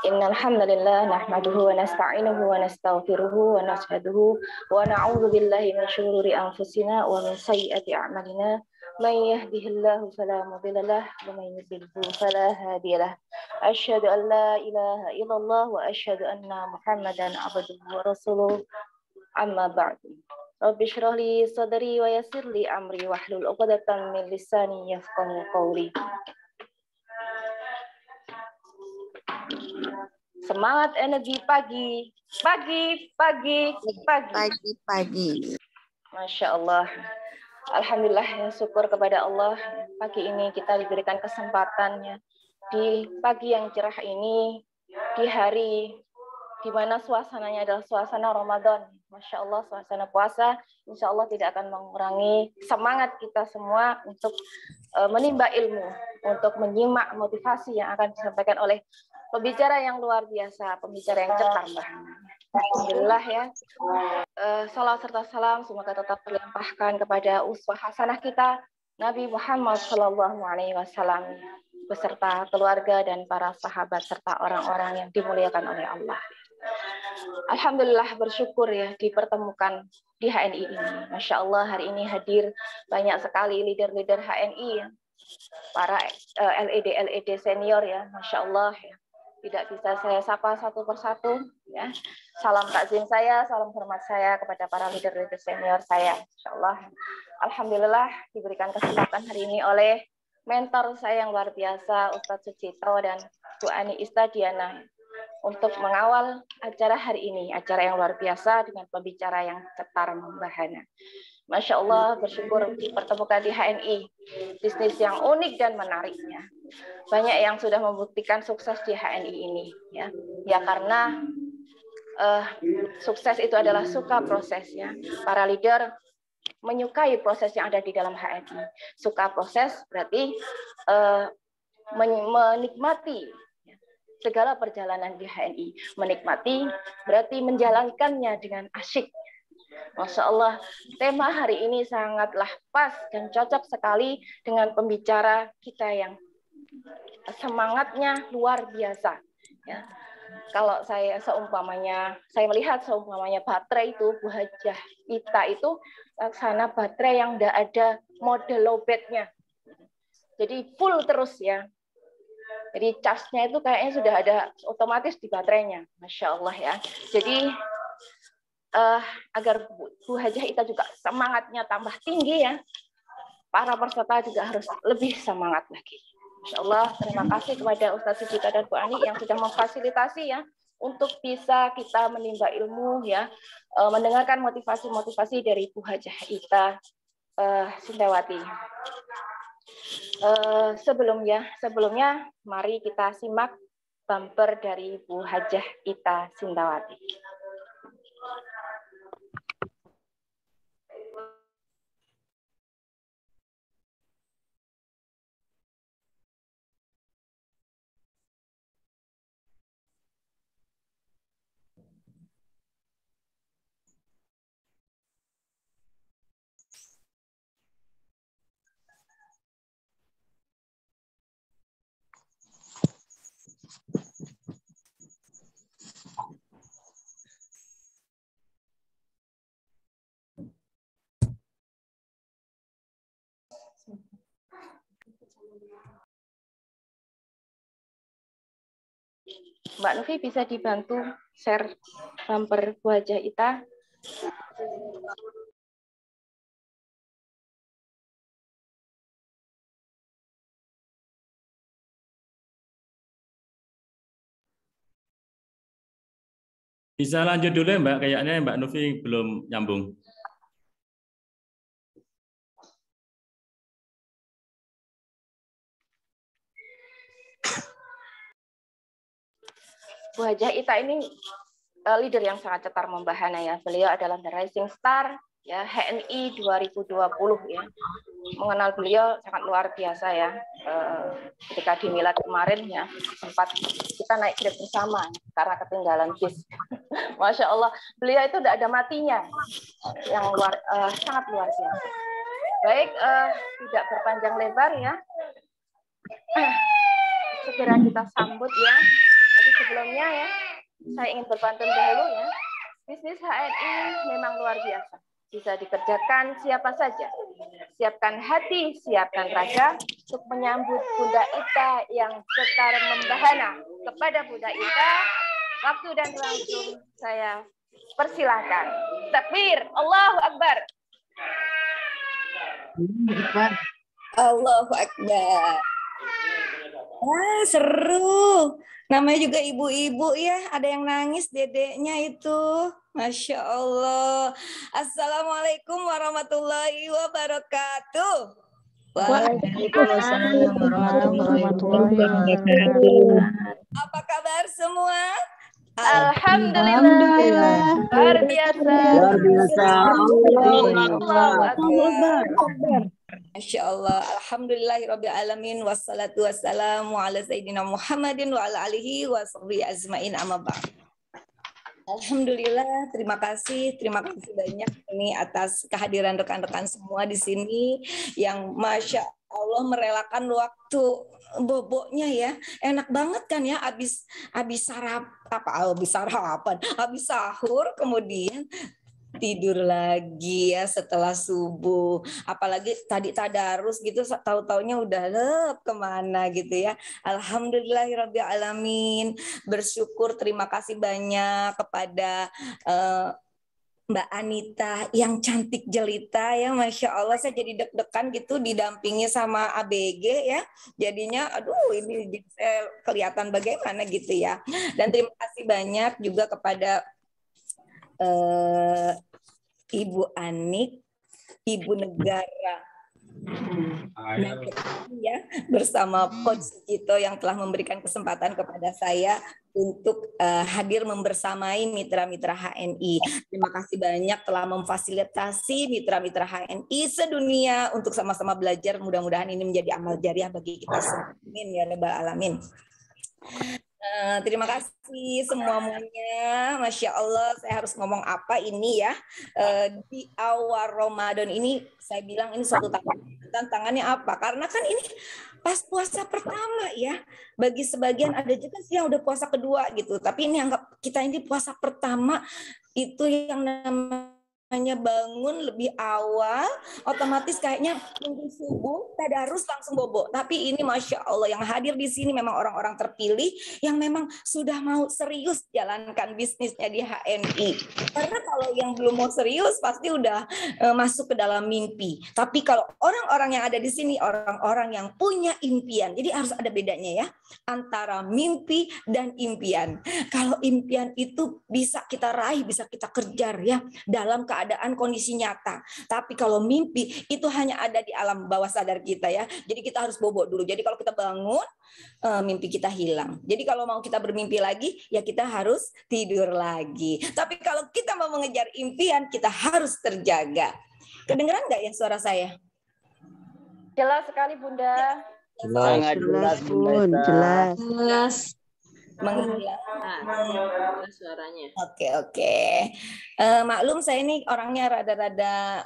Innal hamdalillah nahmaduhu wa nasta'inuhu wa nastaghfiruhu wa nashhaduhu wa na'udzu billahi min shururi anfusina wa min sayyiati a'malina. May yahdihillahu fala mudilla lahu wa may yudlilhu fala hadiya lahu. Asyhadu an la ilaha illallah wa asyhadu anna Muhammadan abduhu wa rasuluh. Amma ba'du. Rabbi shrah li sadri wa yassir li amri wahlul 'uqdatam min lisani yafqahu qawli. Semangat energi pagi. Masya Allah. Alhamdulillah, syukur kepada Allah. Pagi ini kita diberikan kesempatannya. Di pagi yang cerah ini, di hari di mana suasananya adalah suasana Ramadan. Masya Allah, suasana puasa. Insya Allah tidak akan mengurangi semangat kita semua untuk menimba ilmu, untuk menyimak motivasi yang akan disampaikan oleh pembicara yang luar biasa, pembicara yang cetar, Mbak. Alhamdulillah ya. Salam serta salam semoga tetap terlimpahkan kepada uswah hasanah kita Nabi Muhammad SAW beserta keluarga dan para sahabat serta orang-orang yang dimuliakan oleh Allah. Alhamdulillah, bersyukur ya dipertemukan di HNI ini. Masya Allah, hari ini hadir banyak sekali leader-leader HNI ya. Para LED senior ya, Masya Allah ya. Tidak bisa saya sapa satu persatu ya. Salam takzim saya, salam hormat saya kepada para leader-leader senior saya. Insyaallah. Alhamdulillah diberikan kesempatan hari ini oleh mentor saya yang luar biasa, Ustadz Sucito dan Bu Ani Istadiana untuk mengawal acara hari ini, acara yang luar biasa dengan pembicara yang cetar membahana. Masya Allah, bersyukur dipertemukan di HNI, bisnis yang unik dan menariknya. Banyak yang sudah membuktikan sukses di HNI ini, ya karena sukses itu adalah suka prosesnya. Para leader menyukai proses yang ada di dalam HNI. Suka proses berarti menikmati segala perjalanan di HNI. Menikmati berarti menjalankannya dengan asyik. Masya Allah, tema hari ini sangatlah pas dan cocok sekali dengan pembicara kita yang semangatnya luar biasa. Ya. Kalau saya melihat seumpamanya baterai itu, Bu Hajah Ita itu laksana baterai yang tidak ada mode lowbatnya. Jadi full terus ya. Jadi charge-nya itu kayaknya sudah ada otomatis di baterainya. Masya Allah ya. Jadi agar Bu Hajah Ita juga semangatnya tambah tinggi ya, para peserta juga harus lebih semangat lagi. Insya Allah, terima kasih kepada Ustadz Sucito dan Bu Ani yang sudah memfasilitasi ya untuk bisa kita menimba ilmu ya, mendengarkan motivasi-motivasi dari Bu Hajah Ita Sindawati. Sebelumnya mari kita simak bumper dari Bu Hajah Ita Sindawati. Mbak Novi bisa dibantu share bumper Bu Hajah Ita. Bisa lanjut dulu ya Mbak, kayaknya Mbak Novi belum nyambung. Bu Hajah Ita ini leader yang sangat cetar membahana ya. Beliau adalah The Rising Star ya HNI 2020 ya. Mengenal beliau sangat luar biasa ya. Ketika di Milad kemarin ya sempat kita naik Grab bersama karena ketinggalan bis. Masya Allah, beliau itu tidak ada matinya, yang sangat luar biasa. Baik, tidak berpanjang lebar ya. segera kita sambut ya. Tapi sebelumnya ya, saya ingin berpantun dahulu ya. Bisnis HNI memang luar biasa. Bisa dikerjakan siapa saja. Siapkan hati, siapkan raga untuk menyambut Bunda Ita yang setar membahana. Kepada Bunda Ita, waktu dan langsung saya persilahkan. Takbir, Allahu Akbar. Allahu Akbar. Wah, seru. Namanya juga ibu-ibu ya. Ada yang nangis dedeknya itu. Masya Allah. Assalamualaikum warahmatullahi wabarakatuh. Waalaikumsalam warahmatullahi wabarakatuh. Apa kabar semua? Alhamdulillah. Luar biasa. Luar biasa. Allahu Akbar. Masya Allah, alhamdulillahirabbil alamin, wassalatu wassalamu ala sayyidina Muhammadin wa ala alihi wa sahbihi ajmain, amma ba'd. Alhamdulillah, terima kasih banyak ini atas kehadiran rekan-rekan semua di sini yang Masya Allah merelakan waktu boboknya ya. Enak banget kan ya, habis sarapan, habis sahur kemudian tidur lagi ya setelah subuh, apalagi tadi tadarus gitu, tahu-taunya udah kemana gitu ya. Alhamdulillahirabbil alamin, bersyukur, terima kasih banyak kepada Mbak Anita yang cantik jelita ya, Masya Allah, saya jadi deg-degan gitu didampingi sama ABG ya, jadinya aduh ini kelihatan bagaimana gitu ya. Dan terima kasih banyak juga kepada Ibu Anik, Ibu Negara ya, bersama Coach Sugito yang telah memberikan kesempatan kepada saya untuk hadir membersamai mitra-mitra HNI. Terima kasih banyak telah memfasilitasi mitra-mitra HNI sedunia untuk sama-sama belajar. Mudah-mudahan ini menjadi amal jariah bagi kita semua. Amin ya rabbal alamin. Terima kasih semuanya, Masya Allah. Saya harus ngomong apa ini ya, di awal Ramadan ini saya bilang ini suatu tantangannya apa, karena kan ini pas puasa pertama ya, bagi sebagian ada juga sih yang udah puasa kedua gitu, tapi ini anggap kita ini puasa pertama itu yang namanya bangun lebih awal, otomatis kayaknya tunggu subuh, tadarus langsung bobo. Tapi ini Masya Allah yang hadir di sini memang orang-orang terpilih yang memang sudah mau serius jalankan bisnisnya di HNI. Karena kalau yang belum mau serius pasti udah masuk ke dalam mimpi. Tapi kalau orang-orang yang ada di sini orang-orang yang punya impian. Jadi harus ada bedanya ya antara mimpi dan impian. Kalau impian itu bisa kita raih, bisa kita kejar ya dalam keadaan kondisi nyata. Tapi kalau mimpi itu hanya ada di alam bawah sadar kita ya. Jadi kita harus bobo dulu. Jadi kalau kita bangun, mimpi kita hilang. Jadi kalau mau kita bermimpi lagi, ya kita harus tidur lagi. Tapi kalau kita mau mengejar impian, kita harus terjaga. Kedengeran nggak ya suara saya? Jelas sekali Bunda. Sangat jelas, Bun. Jelas. Menghilang suaranya. Oke. Maklum saya ini orangnya rada-rada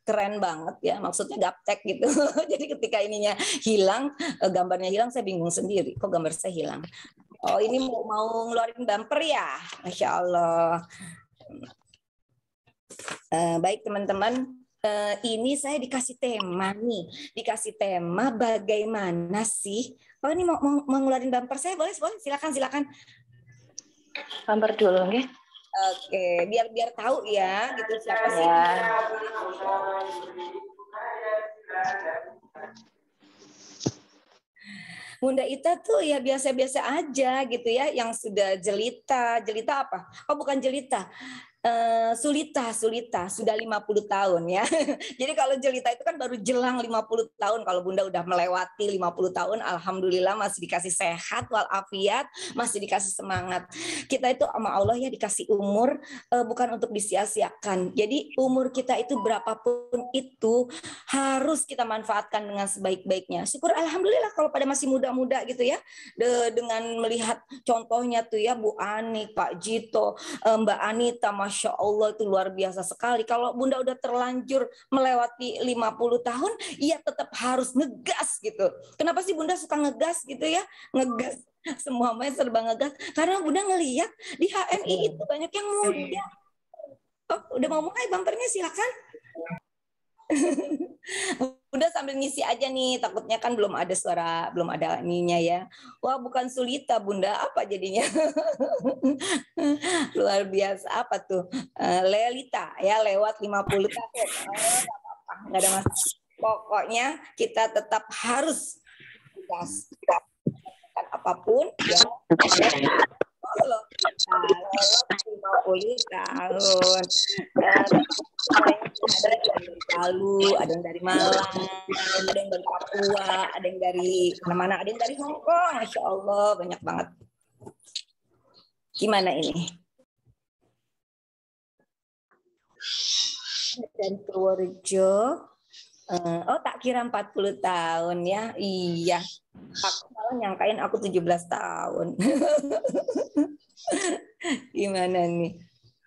keren banget ya, maksudnya gaptek gitu. Jadi ketika ininya hilang, gambarnya hilang, saya bingung sendiri. Kok gambar saya hilang? Oh ini mau ngeluarin bumper ya, Masya Allah. Baik teman-teman. Ini saya dikasih tema nih, bagaimana sih? Oh ini mau ngeluarin bumper saya, boleh silakan. Bumper dulu nggih. Oke, biar tahu ya, gitu siapa sih? Ya. Bunda Ita tuh ya biasa-biasa aja gitu ya, yang sudah jelita apa? Oh bukan jelita. Sulita sudah 50 tahun ya. Jadi kalau jelita itu kan baru jelang 50 tahun. Kalau Bunda udah melewati 50 tahun, alhamdulillah masih dikasih sehat walafiat, masih dikasih semangat. Kita itu sama Allah ya dikasih umur bukan untuk disia-siakan. Jadi umur kita itu berapapun itu harus kita manfaatkan dengan sebaik-baiknya. Syukur alhamdulillah kalau pada masih muda-muda gitu ya. Dengan melihat contohnya tuh ya Bu Ani, Pak Jito, Mbak Anita, Masya Allah itu luar biasa sekali. Kalau Bunda udah terlanjur melewati 50 tahun, ya tetap harus ngegas gitu. Kenapa sih Bunda suka ngegas gitu ya? Ngegas. Semuanya serba ngegas. Karena Bunda ngelihat di HNI itu banyak yang muda. Oh, udah mau mulai bumpernya, silakan. Bunda sambil ngisi aja nih, takutnya kan belum ada suara, belum ada ininya ya. Wah, bukan Sulita Bunda, apa jadinya? Luar biasa, apa tuh? Lelita ya, lewat 50 tahun. Nggak ada masalah. Pokoknya kita tetap harus tugas apapun ya. Loh, 50 tahun. Ada yang dari Palu, ada yang dari Malang, ada yang dari Papua, ada yang dari mana-mana, ada yang dari Hongkong. Masya Allah, banyak banget. Gimana ini? Dan Purworejo. Oh, tak kira 40 tahun ya. Iya. Aku malah nyangkain aku 17 tahun. Gimana nih?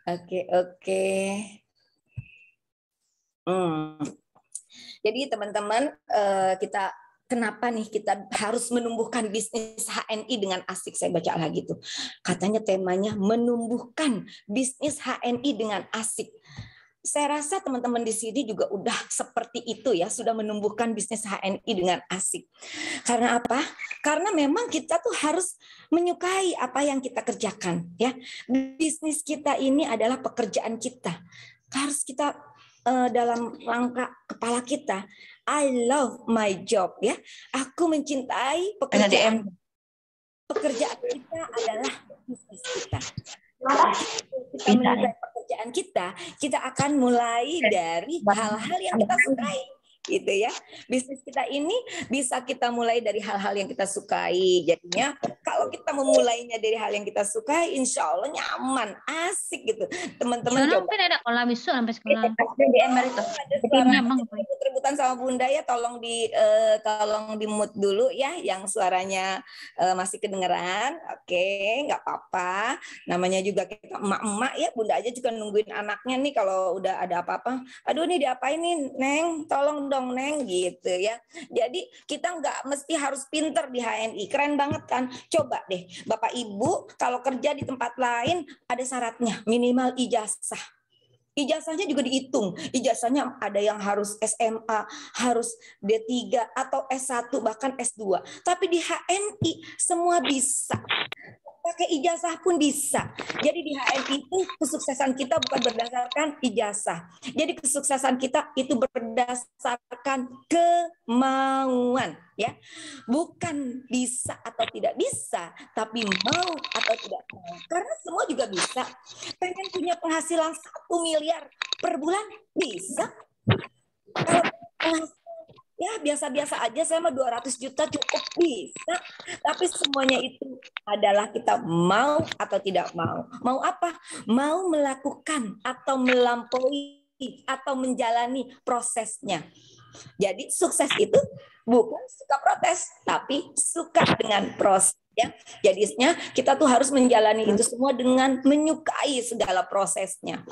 Oke. Jadi teman-teman, kita kenapa nih kita harus menumbuhkan bisnis HNI dengan asik? Saya baca lagi tuh. Katanya temanya menumbuhkan bisnis HNI dengan asik. Saya rasa teman-teman di sini juga udah seperti itu ya, sudah menumbuhkan bisnis HNI dengan asik. Karena apa? Karena memang kita tuh harus menyukai apa yang kita kerjakan ya. Bisnis kita ini adalah pekerjaan kita. Harus kita dalam rangka kepala kita, I love my job ya. Aku mencintai pekerjaan. Pekerjaan kita adalah bisnis kita. Kita menyukai pekerjaan kita akan mulai dari hal-hal yang kita sukai, gitu ya. Bisnis kita ini bisa kita mulai dari hal-hal yang kita sukai. Jadinya kalau kita memulainya dari hal yang kita sukai, insya Allah nyaman, asik gitu. Teman-teman coba. Kan ada kolam isu sampai sekolah. Rebutan sama Bunda ya, tolong di mute dulu ya, yang suaranya masih kedengeran. Oke, nggak apa-apa. Namanya juga kita emak-emak ya, Bunda aja juga nungguin anaknya nih kalau udah ada apa-apa. Aduh nih diapain nih, Neng? Tolong dong Neng gitu ya. Jadi kita nggak mesti harus pinter di HNI. Keren banget kan? Coba deh Bapak Ibu kalau kerja di tempat lain ada syaratnya minimal ijazah. Ijazahnya juga dihitung. Ijazahnya ada yang harus SMA, harus D3 atau S1 bahkan S2. Tapi di HNI semua bisa. Pakai ijazah pun bisa. Jadi di HNI itu kesuksesan kita bukan berdasarkan ijazah. Jadi kesuksesan kita itu berdasarkan kemauan, ya. Bukan bisa atau tidak bisa, tapi mau atau tidak mau. Karena semua juga bisa. Pengen punya penghasilan 1 miliar per bulan bisa. Kalau ya biasa-biasa aja, saya mah 200 juta cukup bisa. Tapi semuanya itu adalah kita mau atau tidak mau. Mau apa? Mau melakukan atau melampaui atau menjalani prosesnya. Jadi sukses itu bukan suka protes, tapi suka dengan proses. Ya, jadinya kita tuh harus menjalani itu semua dengan menyukai segala prosesnya.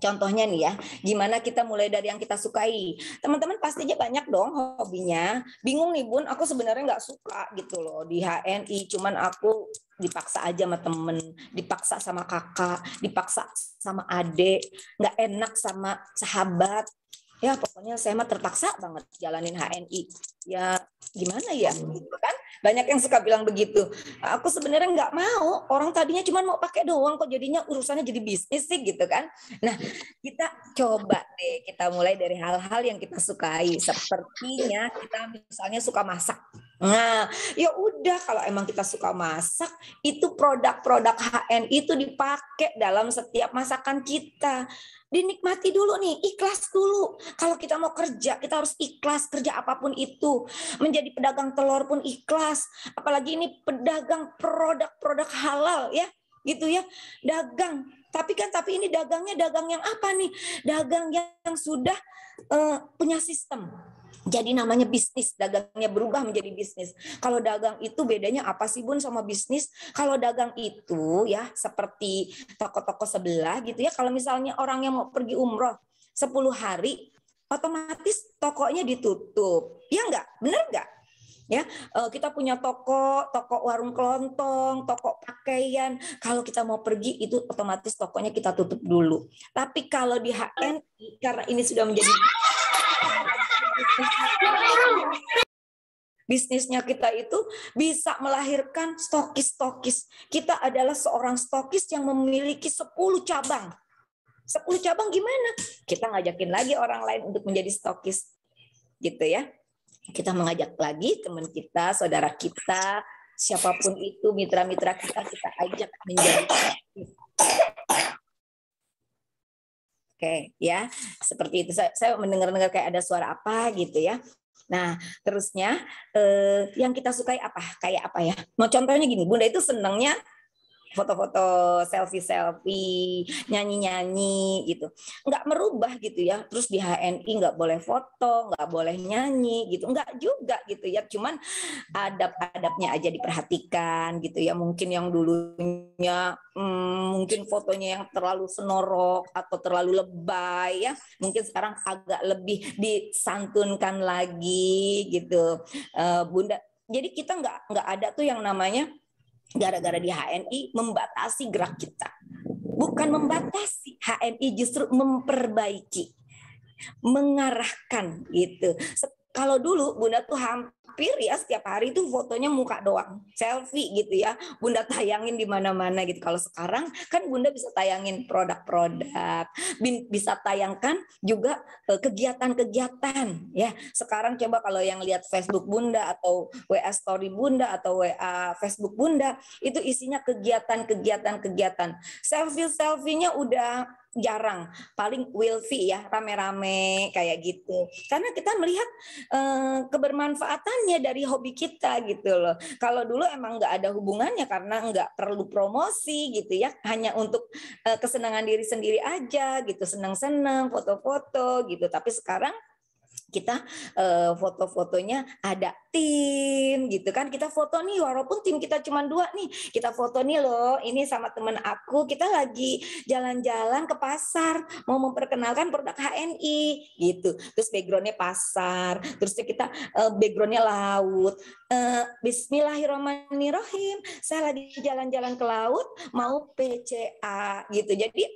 Contohnya nih ya, gimana kita mulai dari yang kita sukai. Teman-teman pastinya banyak dong hobinya. Bingung nih Bun, aku sebenarnya nggak suka gitu loh di HNI. Cuman aku dipaksa aja sama temen, dipaksa sama kakak, dipaksa sama adik, nggak enak sama sahabat. Ya pokoknya saya mah terpaksa banget jalanin HNI. Ya gimana ya, gitu kan? Banyak yang suka bilang begitu. Aku sebenarnya nggak mau. Orang tadinya cuma mau pakai doang, kok jadinya urusannya jadi bisnis sih gitu kan. Nah kita coba deh, kita mulai dari hal-hal yang kita sukai. Sepertinya kita misalnya suka masak. Nah ya udah, kalau emang kita suka masak, itu produk-produk HNI itu dipakai dalam setiap masakan kita. Dinikmati dulu nih, ikhlas dulu. Kalau kita mau kerja, kita harus ikhlas kerja apapun itu. Menjadi pedagang telur pun ikhlas. Apalagi ini pedagang produk-produk halal ya, gitu ya. Dagang. Tapi ini dagangnya dagang yang apa nih? Dagang yang sudah punya sistem. Jadi namanya bisnis, dagangnya berubah menjadi bisnis. Kalau dagang itu bedanya apa sih Bun sama bisnis? Kalau dagang itu ya seperti toko-toko sebelah gitu ya. Kalau misalnya orang yang mau pergi umroh 10 hari, otomatis tokonya ditutup. Ya enggak? Benar enggak? Ya, kita punya toko warung kelontong, toko pakaian. Kalau kita mau pergi itu otomatis tokonya kita tutup dulu. Tapi kalau di HNI karena ini sudah menjadi bisnisnya kita itu bisa melahirkan stokis-stokis. Kita adalah seorang stokis yang memiliki 10 cabang. 10 cabang gimana? Kita ngajakin lagi orang lain untuk menjadi stokis. Gitu ya. Kita mengajak lagi teman kita, saudara kita, siapapun itu, mitra-mitra kita ajak menjadi stokis. Oke, ya. Seperti itu. Saya mendengar-dengar kayak ada suara apa gitu ya. Nah, terusnya yang kita sukai apa? Kayak apa ya? Mau contohnya gini, Bunda itu senangnya foto-foto, selfie-selfie, nyanyi-nyanyi gitu. Nggak merubah gitu ya. Terus di HNI nggak boleh foto, nggak boleh nyanyi gitu. Nggak juga gitu ya. Cuman adab-adabnya aja diperhatikan gitu ya. Mungkin yang dulunya mungkin fotonya yang terlalu senorok atau terlalu lebay ya. Mungkin sekarang agak lebih disantunkan lagi gitu. Bunda. Jadi kita nggak ada tuh yang namanya gara-gara di HNI membatasi gerak kita. Bukan membatasi, HNI justru memperbaiki, mengarahkan gitu. Kalau dulu Bunda tuh hampir ya setiap hari tuh fotonya muka doang, selfie gitu ya. Bunda tayangin di mana-mana gitu. Kalau sekarang kan Bunda bisa tayangin produk-produk, bisa tayangkan juga kegiatan-kegiatan ya. Sekarang coba kalau yang lihat Facebook Bunda atau WA Story Bunda atau WA Facebook Bunda itu isinya kegiatan. Selfie-selfienya udah jarang, paling wilfie ya, rame-rame kayak gitu. Karena kita melihat kebermanfaatannya dari hobi kita gitu loh. Kalau dulu emang nggak ada hubungannya karena nggak perlu promosi gitu ya, hanya untuk kesenangan diri sendiri aja gitu, senang-senang foto-foto gitu. Tapi sekarang kita foto-fotonya ada tim gitu kan, kita foto nih walaupun tim kita cuma 2 nih, kita foto nih loh, ini sama temen aku, kita lagi jalan-jalan ke pasar mau memperkenalkan produk HNI gitu, terus backgroundnya pasar, terus kita backgroundnya laut, Bismillahirrahmanirrahim, saya lagi jalan-jalan ke laut mau PCA gitu. Jadi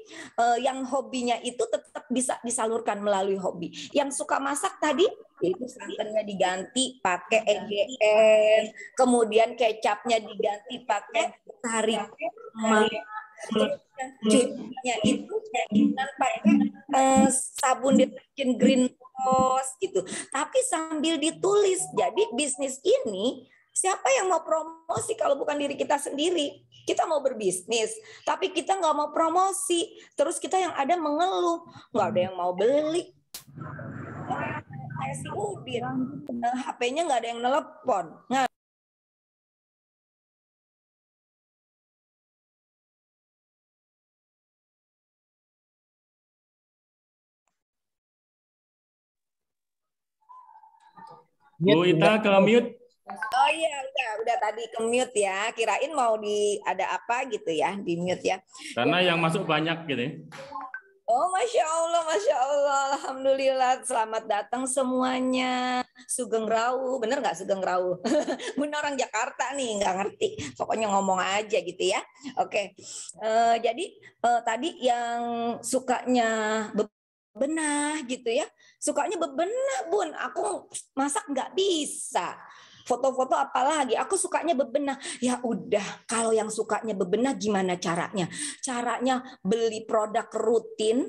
yang hobinya itu tetap bisa disalurkan melalui hobi. Yang suka masak tadi itu santannya diganti pakai EGN, kemudian kecapnya diganti pakai sari cucinya itu dengan pakai sabun deterjen Green Rose gitu. Tapi sambil ditulis. Jadi bisnis ini siapa yang mau promosi kalau bukan diri kita sendiri? Kita mau berbisnis, tapi kita nggak mau promosi. Terus kita yang ada mengeluh, nggak ada yang mau beli. Kayak si Udin, HP-nya nggak ada yang telepon. Nah, Bu Ita ke mute. oh iya, udah tadi ke mute ya. Kirain mau ada apa gitu ya, di mute ya. Karena yang masuk banyak gitu ya. Oh, Masya Allah, Alhamdulillah, selamat datang semuanya. Sugeng Rawu, bener nggak Sugeng Rawu? Bener orang Jakarta nih, nggak ngerti. Pokoknya ngomong aja gitu ya. Oke, jadi tadi yang sukanya bebenah gitu ya, sukanya bebenah Bun. Aku masak nggak bisa. Foto-foto apalagi, aku sukanya bebenah. Ya udah, kalau yang sukanya bebenah gimana caranya? Caranya beli produk rutin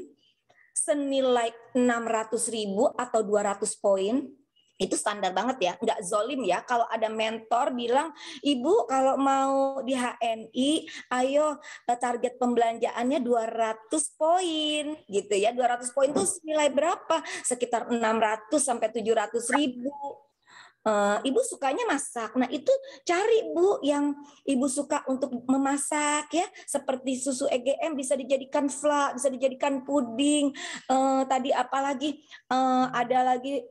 senilai 600.000 atau 200 poin. Itu standar banget ya, nggak zolim ya. Kalau ada mentor bilang, Ibu kalau mau di HNI, ayo target pembelanjaannya 200 poin gitu ya. 200 poin itu senilai berapa? Sekitar 600 sampai 700.000. Ibu sukanya masak. Nah, itu cari Bu yang Ibu suka untuk memasak ya, seperti susu EGM bisa dijadikan fla, bisa dijadikan puding. Tadi apalagi ada lagi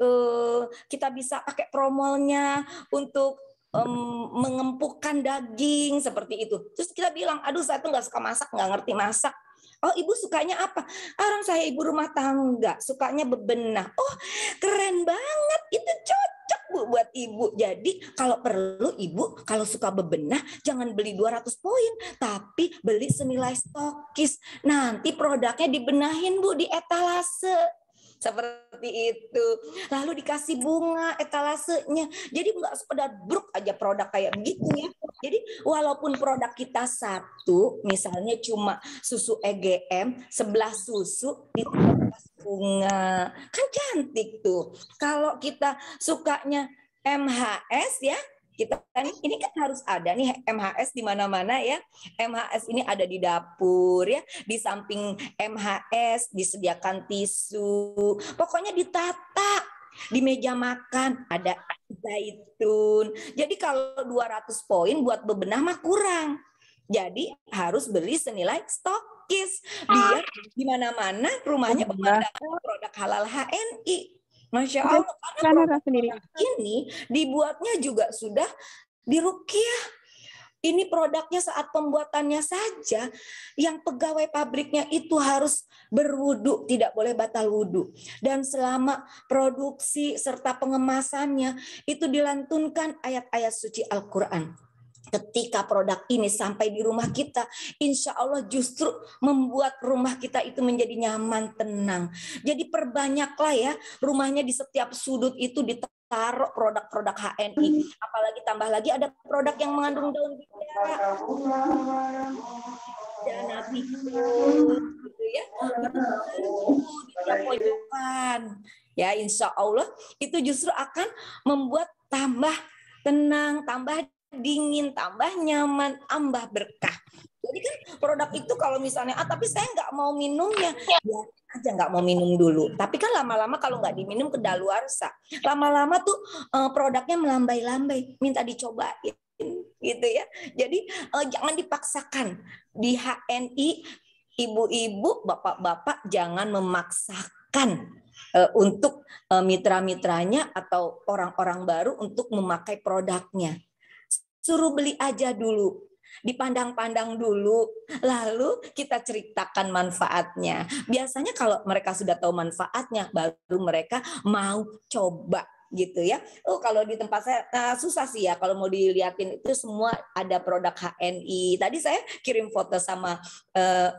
kita bisa pakai promolnya untuk mengempukkan daging seperti itu. Terus kita bilang, aduh saya tuh nggak suka masak, nggak ngerti masak. Oh, ibu sukanya apa? Orang saya ibu rumah tangga, sukanya bebenah. Oh, keren banget, itu cocok Bu buat ibu. Jadi kalau perlu ibu, kalau suka bebenah, jangan beli 200 poin, tapi beli senilai stokis. Nanti produknya dibenahin Bu di etalase. Seperti itu. Lalu dikasih bunga etalasenya. Jadi nggak sekedar bruk aja produk kayak begitu ya. Jadi walaupun produk kita satu, misalnya cuma susu EGM, 11 susu ditambah bunga. Kan cantik tuh. Kalau kita sukanya MHS ya, kita ini kan harus ada nih MHS di mana-mana ya. MHS ini ada di dapur ya, di samping MHS disediakan tisu. Pokoknya ditata. Di meja makan ada zaitun. Jadi kalau 200 poin buat bebenah mah kurang. Jadi harus beli senilai stokis biar di mana-mana rumahnya memandangkan produk halal HNI. Masya Allah, karena produk ini dibuatnya juga sudah diruqyah. Ini produknya saat pembuatannya saja, yang pegawai pabriknya itu harus berwudu, tidak boleh batal wudu. Dan selama produksi serta pengemasannya, itu dilantunkan ayat-ayat suci Al-Quran. Ketika produk ini sampai di rumah kita, insya Allah justru membuat rumah kita itu menjadi nyaman, tenang. Jadi perbanyaklah ya rumahnya, di setiap sudut itu ditaruh produk-produk HNI. Apalagi tambah lagi ada produk yang mengandung daun bidara, Nabi gitu ya, di tiap pojokan. Ya, insya Allah itu justru akan membuat tambah tenang, tambah dingin, tambah nyaman, tambah berkah. Jadi kan produk itu kalau misalnya, tapi saya nggak mau minumnya, ya aja nggak mau minum dulu. Tapi kan lama-lama kalau nggak diminum kedaluarsa, lama-lama tuh produknya melambai-lambai, minta dicobain gitu ya. Jadi jangan dipaksakan. Di HNI, ibu-ibu, bapak-bapak jangan memaksakan untuk mitra-mitranya atau orang-orang baru untuk memakai produknya. Suruh beli aja dulu, dipandang-pandang dulu, lalu kita ceritakan manfaatnya. Biasanya kalau mereka sudah tahu manfaatnya, baru mereka mau coba gitu ya. Oh, kalau di tempat saya susah sih ya, kalau mau dilihatin itu semua ada produk HNI. Tadi saya kirim foto sama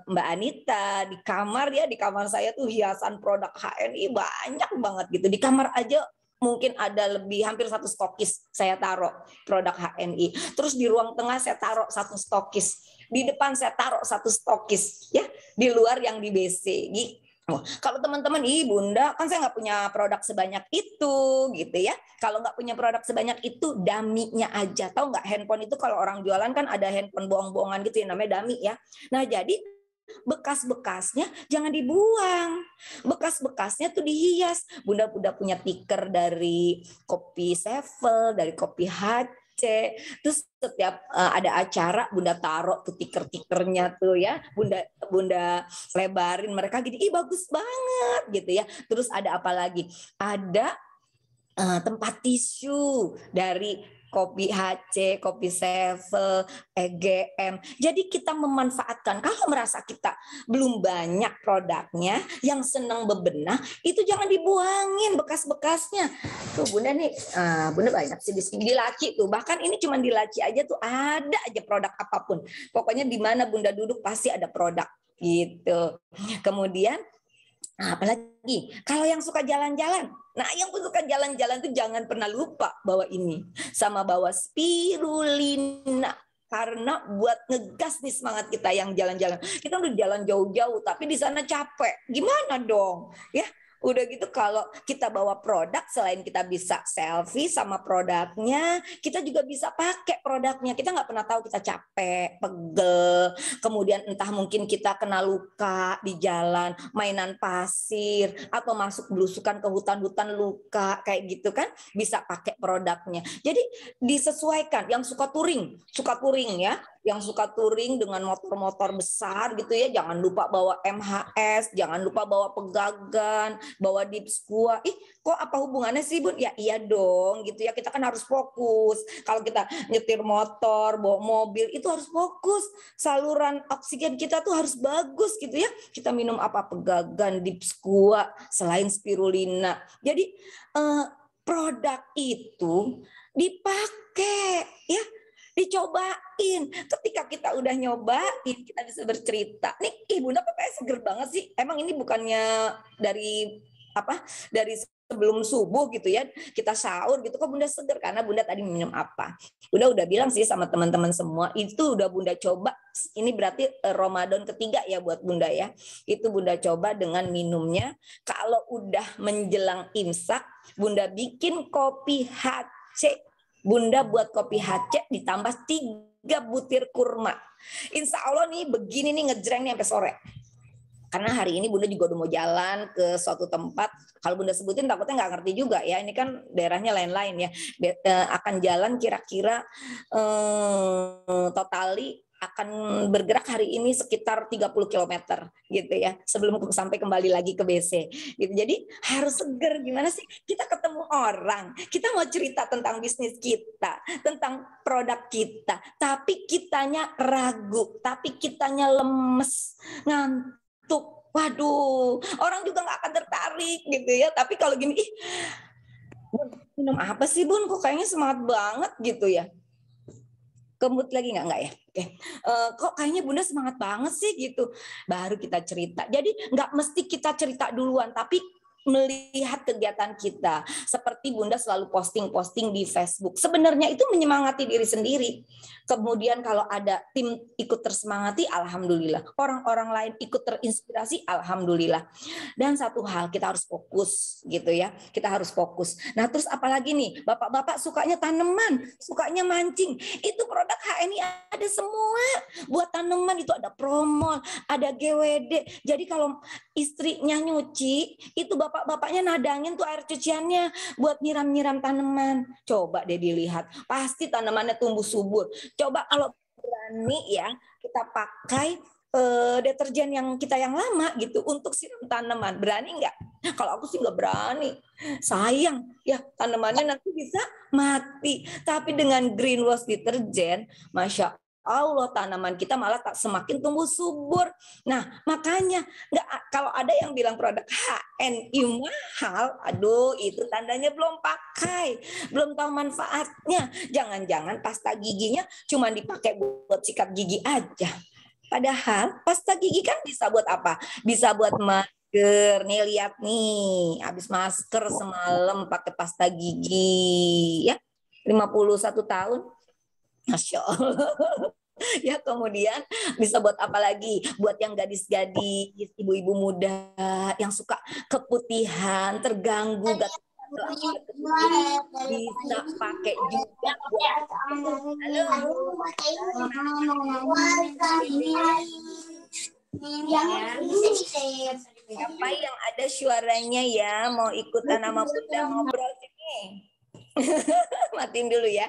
Mbak Anita di kamar ya, di kamar saya tuh hiasan produk HNI banyak banget gitu. Di kamar aja mungkin ada lebih, hampir 1 stokis saya taruh produk HNI. Terus di ruang tengah saya taruh 1 stokis. Di depan saya taruh 1 stokis ya. Di luar yang di BC gitu. Oh, kalau teman-teman, Bunda, kan saya nggak punya produk sebanyak itu gitu ya. Kalau nggak punya produk sebanyak itu, daminya aja. Tahu nggak, handphone itu kalau orang jualan kan ada handphone bohong-bohongan gitu ya, namanya dami ya. Nah, jadi bekas-bekasnya jangan dibuang. Bekas-bekasnya tuh dihias. Bunda punya tiker dari kopi Sevel, dari kopi HC. Terus setiap ada acara Bunda taruh tuh tiker-tikernya tuh ya. Bunda lebarin mereka gini. Ih, bagus banget gitu ya. Terus ada apa lagi? Ada tempat tisu dari kopi HC, kopi Sevel, EGM. Jadi kita memanfaatkan. Kalau merasa kita belum banyak produknya, yang senang bebenah, itu jangan dibuangin bekas-bekasnya. Tuh Bunda nih, Bunda banyak sih di laci tuh. Bahkan ini cuma di laci aja tuh ada aja produk apapun. Pokoknya di mana Bunda duduk pasti ada produk gitu. Kemudian apalagi kalau yang suka jalan-jalan. Nah, yang suka jalan-jalan tuh jangan pernah lupa bawa ini. Sama bawa spirulina. Karena buat ngegas nih semangat kita yang jalan-jalan. Kita udah jalan jauh-jauh tapi di sana capek. Gimana dong? Ya, Udah gitu kalau kita bawa produk, selain kita bisa selfie sama produknya, kita juga bisa pakai produknya. Kita nggak pernah tahu kita capek, pegel, kemudian entah mungkin kita kena luka di jalan, mainan pasir, atau masuk belusukan ke hutan-hutan luka, kayak gitu kan, bisa pakai produknya. Jadi disesuaikan. Yang suka touring ya, yang suka touring dengan motor-motor besar gitu ya, jangan lupa bawa MHS, jangan lupa bawa pegangan, bawa dips gua. Kok apa hubungannya sih Bun? Ya iya dong gitu ya, kita kan harus fokus. Kalau kita nyetir motor, bawa mobil itu harus fokus. Saluran oksigen kita tuh harus bagus gitu ya. Kita minum apa? Pegangan, dips gua, selain spirulina. Jadi produk itu dipakai ya, dicobain. Ketika kita udah nyobain, kita bisa bercerita. Nih, Bunda kok kayak seger banget sih. Emang ini bukannya dari sebelum subuh gitu ya, kita sahur gitu, kok Bunda seger? Karena Bunda tadi minum apa? Bunda udah bilang sih sama teman-teman semua, itu udah Bunda coba. Ini berarti Ramadan ketiga ya buat Bunda ya. Itu Bunda coba dengan minumnya. Kalau udah menjelang imsak, Bunda bikin kopi HC. Bunda buat kopi HC ditambah 3 butir kurma. Insya Allah nih begini nih ngejreng nih sampai sore. Karena hari ini Bunda juga udah mau jalan ke suatu tempat. Kalau Bunda sebutin takutnya nggak ngerti juga ya. Ini kan daerahnya lain-lain ya. Akan jalan kira-kira totali akan bergerak hari ini sekitar 30 km gitu ya, sebelum sampai kembali lagi ke BC gitu. Jadi harus seger. Gimana sih kita ketemu orang, kita mau cerita tentang bisnis kita, tentang produk kita, tapi kitanya ragu, tapi kitanya lemes, ngantuk, waduh, orang juga nggak akan tertarik gitu ya. Tapi kalau gini, Bun, minum apa sih Bun, kok kayaknya semangat banget gitu ya. Kemut lagi nggak ya? Oke. Kok kayaknya Bunda semangat banget sih gitu. Baru kita cerita. Jadi nggak mesti kita cerita duluan, tapi melihat kegiatan kita. Seperti Bunda selalu posting-posting di Facebook. Sebenarnya itu menyemangati diri sendiri. Kemudian kalau ada tim ikut tersemangati, alhamdulillah. Orang-orang lain ikut terinspirasi, alhamdulillah. Dan satu hal, kita harus fokus gitu ya. Kita harus fokus. Nah, terus apalagi nih? Bapak-bapak sukanya tanaman, sukanya mancing. Itu produk HNI ada semua. Buat tanaman itu ada promol, ada GWD. Jadi kalau istrinya nyuci, itu bapak-bapaknya nadangin tuh air cuciannya buat nyiram-nyiram tanaman. Coba deh dilihat, pasti tanamannya tumbuh subur. Coba kalau berani ya, kita pakai deterjen yang kita yang lama gitu untuk siram tanaman. Berani nggak? Kalau aku sih nggak berani. Sayang ya, tanamannya nanti bisa mati. Tapi dengan green wash deterjen, Masya Allah, tanaman kita malah tak semakin tumbuh subur. Nah, makanya kalau ada yang bilang produk HNI mahal, aduh itu tandanya belum pakai, belum tahu manfaatnya. Jangan-jangan pasta giginya cuma dipakai buat sikat gigi aja. Padahal pasta gigi kan bisa buat apa? Bisa buat masker. Nih lihat nih, habis masker semalam pakai pasta gigi ya. 51 tahun. Masya Allah. Ya, kemudian bisa buat apa lagi? Buat yang gadis-gadis, ibu-ibu muda yang suka keputihan, terganggu, bisa pakai juga buat siapa yang ada suaranya ya, mau ikutan sama Bunda ngobrol sini. Matiin dulu ya.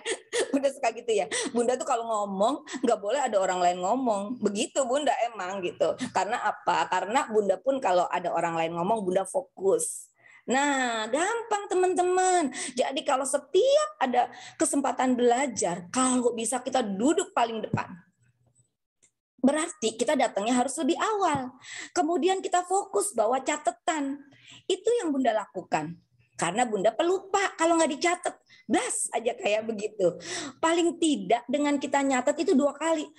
Bunda suka gitu ya. Bunda tuh kalau ngomong nggak boleh ada orang lain ngomong. Begitu Bunda emang gitu. Karena apa? Karena Bunda pun kalau ada orang lain ngomong, Bunda fokus. Nah, gampang teman-teman. Jadi kalau setiap ada kesempatan belajar, kalau bisa kita duduk paling depan. Berarti kita datangnya harus lebih awal. Kemudian kita fokus bawa catatan. Itu yang Bunda lakukan. Karena Bunda pelupa kalau nggak dicatat. Blas aja kayak begitu. Paling tidak dengan kita nyatat itu 2 kali.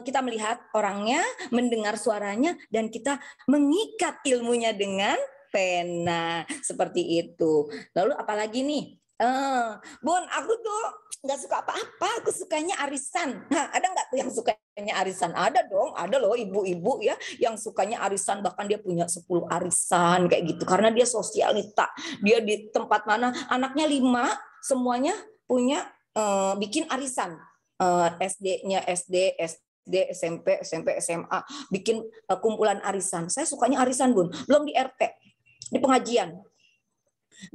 Kita melihat orangnya, mendengar suaranya, dan kita mengikat ilmunya dengan pena. Seperti itu. Lalu apalagi nih? Bun, aku tuh nggak suka apa-apa. Aku sukanya arisan. Nah, ada nggak tuh yang suka arisan? Ada dong, ada loh ibu-ibu ya yang sukanya arisan, bahkan dia punya 10 arisan kayak gitu karena dia sosialita. Dia di tempat mana anaknya 5 semuanya punya bikin arisan. SD-nya SD, SMP, SMA bikin kumpulan arisan. Saya sukanya arisan, Bun. Belum di RT, di pengajian,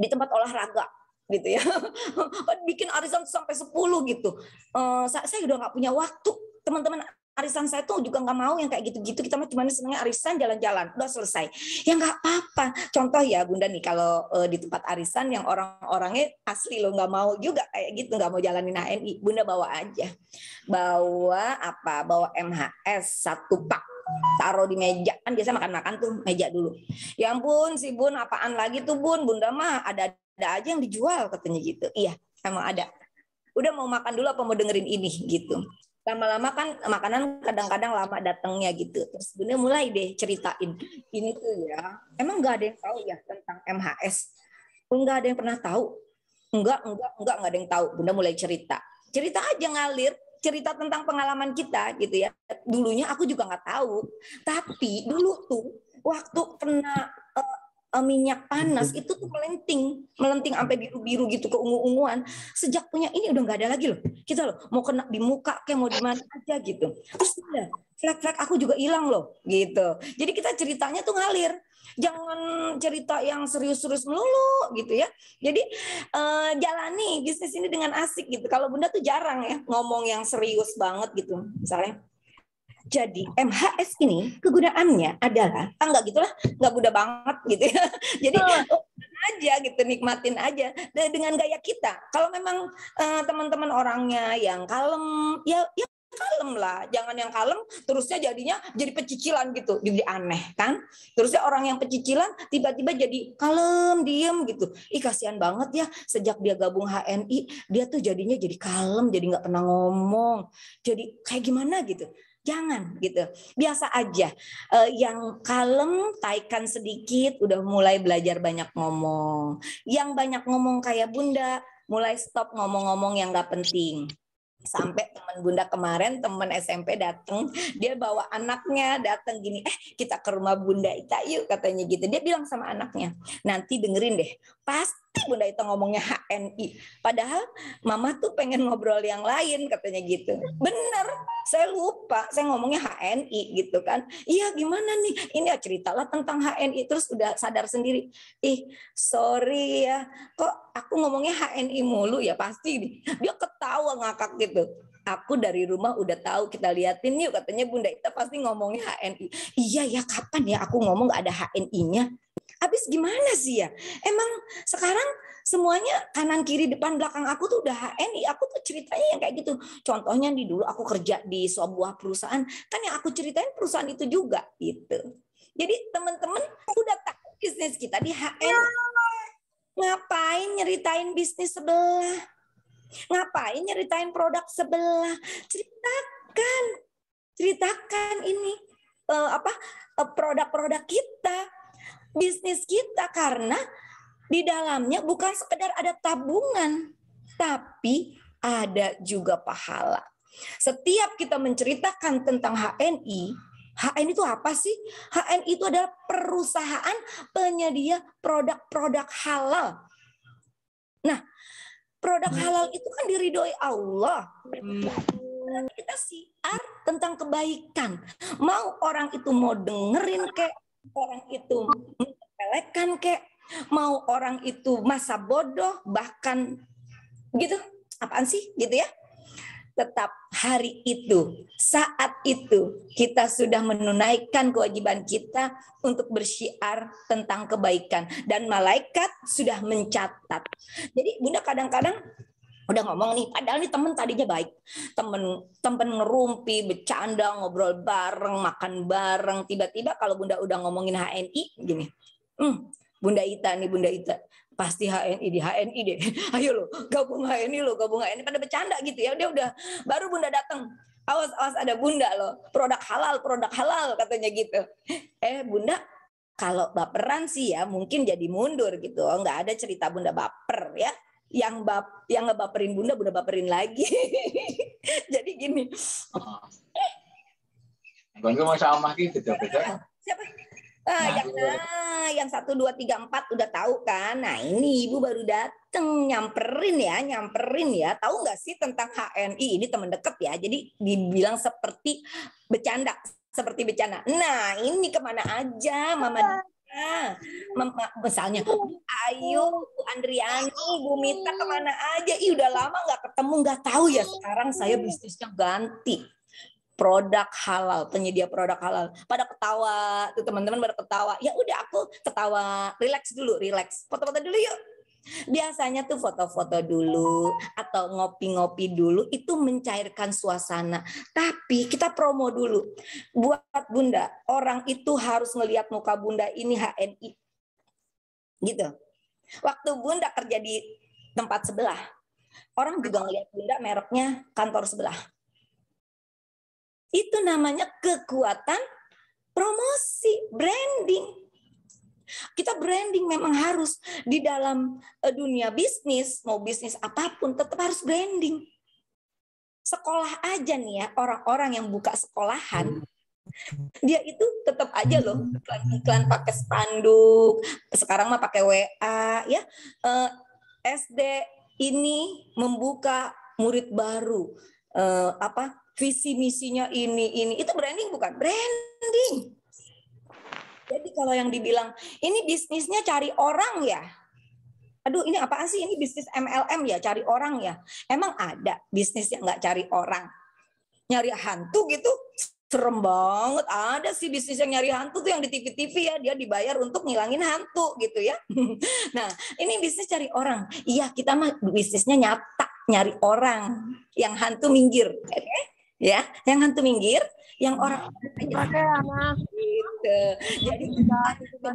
di tempat olahraga gitu ya. Bikin arisan sampai 10 gitu. Saya udah nggak punya waktu. Teman-teman arisan saya tuh juga nggak mau yang kayak gitu-gitu. Kita cuma senangnya arisan jalan-jalan, udah selesai. Ya nggak apa-apa. Contoh ya Bunda nih, kalau di tempat arisan yang orang-orangnya asli lo nggak mau juga kayak gitu, nggak mau jalanin HNI, Bunda bawa aja. Bawa apa? Bawa MHS 1 pak. Taruh di meja, kan biasa makan-makan tuh meja dulu. Ya ampun si Bun, apaan lagi tuh Bun? Bunda mah ada aja yang dijual katanya gitu. Iya, emang ada. Udah mau makan dulu apa mau dengerin ini gitu. Lama-lama kan makanan kadang-kadang lama datangnya gitu. Terus Bunda mulai deh ceritain. Ini tuh ya, emang nggak ada yang tahu ya tentang MHS? Nggak ada yang pernah tahu. Enggak ada yang tahu. Bunda mulai cerita. Cerita aja ngalir. Cerita tentang pengalaman kita gitu ya. Dulunya aku juga nggak tahu. Tapi dulu tuh waktu kena minyak panas itu tuh melenting sampai biru-biru gitu, keungu-unguan. Sejak punya ini udah nggak ada lagi loh. Kita loh mau kena di muka kayak mau di mana aja gitu. Terus udah flek-flek aku juga hilang loh gitu. Jadi kita ceritanya tuh ngalir. Jangan cerita yang serius-serius melulu gitu ya. Jadi jalani bisnis ini dengan asik gitu. Kalau Bunda tuh jarang ya ngomong yang serius banget gitu. Misalnya jadi MHS ini kegunaannya adalah enggak gitulah, enggak mudah banget gitu ya. Jadi aja gitu, nikmatin aja dengan gaya kita. Kalau memang teman-teman orangnya yang kalem, ya kalem lah. Jangan yang kalem terusnya jadinya jadi pecicilan gitu, jadi aneh kan. Terusnya orang yang pecicilan tiba-tiba jadi kalem, diem gitu. Ih kasihan banget ya, sejak dia gabung HNI dia tuh jadinya jadi kalem, jadi nggak pernah ngomong, jadi kayak gimana gitu. Jangan gitu, biasa aja. Yang kalem, taikan sedikit, udah mulai belajar banyak ngomong. Yang banyak ngomong kayak Bunda, mulai stop ngomong-ngomong yang nggak penting. Sampai teman Bunda kemarin, teman SMP datang, dia bawa anaknya datang gini, kita ke rumah Bunda Ita yuk katanya gitu. Dia bilang sama anaknya, nanti dengerin deh, pasti Bunda Ita ngomongnya HNI. Padahal Mama tuh pengen ngobrol yang lain katanya gitu. Bener, saya lupa, saya ngomongnya HNI gitu kan. Iya gimana nih, ini ya ceritalah tentang HNI. Terus udah sadar sendiri, sorry ya, kok aku ngomongnya HNI mulu ya, pasti nih. Dia ketawa ngakak gitu. Aku dari rumah udah tahu, kita liatin yuk katanya Bunda Ita pasti ngomongnya HNI. Iya ya, kapan ya aku ngomong gak ada HNI-nya? Habis gimana sih ya? Emang sekarang semuanya kanan kiri depan belakang aku tuh udah HNI. Aku tuh ceritanya yang kayak gitu. Contohnya nih, dulu aku kerja di sebuah perusahaan, kan yang aku ceritain perusahaan itu juga gitu. Jadi teman-teman udah tahu bisnis kita di HNI. Ngapain nyeritain bisnis sebelah? Ngapain nyeritain produk sebelah? Ceritakan ini produk-produk kita, bisnis kita, karena di dalamnya bukan sekedar ada tabungan, tapi ada juga pahala. Setiap kita menceritakan tentang HNI itu apa sih? HNI itu adalah perusahaan penyedia produk-produk halal. Nah, produk halal itu kan diridhoi Allah. Kita siar tentang kebaikan. Mau orang itu mau dengerin kek, orang itu menyepelekan kek, mau orang itu masa bodoh, bahkan gitu. Apaan sih gitu ya? Tetap hari itu, saat itu kita sudah menunaikan kewajiban kita untuk bersyiar tentang kebaikan, dan malaikat sudah mencatat. Jadi Bunda kadang-kadang udah ngomong nih, padahal nih temen tadinya baik, temen ngerumpi, bercanda, ngobrol bareng, makan bareng. Tiba-tiba kalau Bunda udah ngomongin HNI gini, Bunda Ita pasti HNI di HNI deh. Ayo lo gabung HNI pada bercanda gitu ya. Dia udah, baru Bunda datang, awas ada Bunda loh, produk halal katanya gitu. Bunda kalau baperan sih ya mungkin jadi mundur gitu. Nggak ada cerita Bunda baper ya. Yang ngebaperin Bunda baperin lagi. Jadi gini, Bangga masa omah ki beda-beda. Siapa? Yang 1, 2, 3, 4 udah tahu kan? Nah ini ibu baru dateng nyamperin ya. Tahu nggak sih tentang HNI? Ini teman deket ya. Jadi dibilang seperti bercanda. Nah ini kemana aja Mama Dina? Misalnya Bu Ayu, Bu Andriani, Bu Mita kemana aja? Ih udah lama nggak ketemu, nggak tahu ya. Sekarang saya bisnisnya ganti. Produk halal, penyedia produk halal. Pada ketawa, tuh teman-teman pada ketawa. Ya udah aku ketawa, relax. Foto-foto dulu yuk. Biasanya tuh foto-foto dulu atau ngopi-ngopi dulu itu mencairkan suasana. Tapi kita promo dulu. Buat Bunda, orang itu harus ngelihat muka Bunda ini HNI. Gitu. Waktu Bunda kerja di tempat sebelah, orang juga ngelihat Bunda mereknya kantor sebelah. Itu namanya kekuatan promosi, branding. Kita branding memang harus di dalam dunia bisnis, mau bisnis apapun tetap harus branding. Sekolah aja nih ya, orang-orang yang buka sekolahan, dia itu tetap aja loh iklan pakai spanduk, sekarang mah pakai WA ya. SD ini membuka murid baru, visi misinya ini itu branding bukan? Branding. Jadi kalau yang dibilang ini bisnisnya cari orang ya, aduh ini apaan sih, ini bisnis MLM ya, cari orang ya. Emang ada bisnis yang nggak cari orang, nyari hantu gitu? Serem banget. Ada sih bisnis yang nyari hantu tuh yang di TV-TV ya, dia dibayar untuk ngilangin hantu gitu ya. Nah ini bisnis cari orang. Iya kita mah bisnisnya nyata, nyari orang, yang hantu minggir. Okay? Ya, yang hantu minggir, yang orang gitu. Jadi coba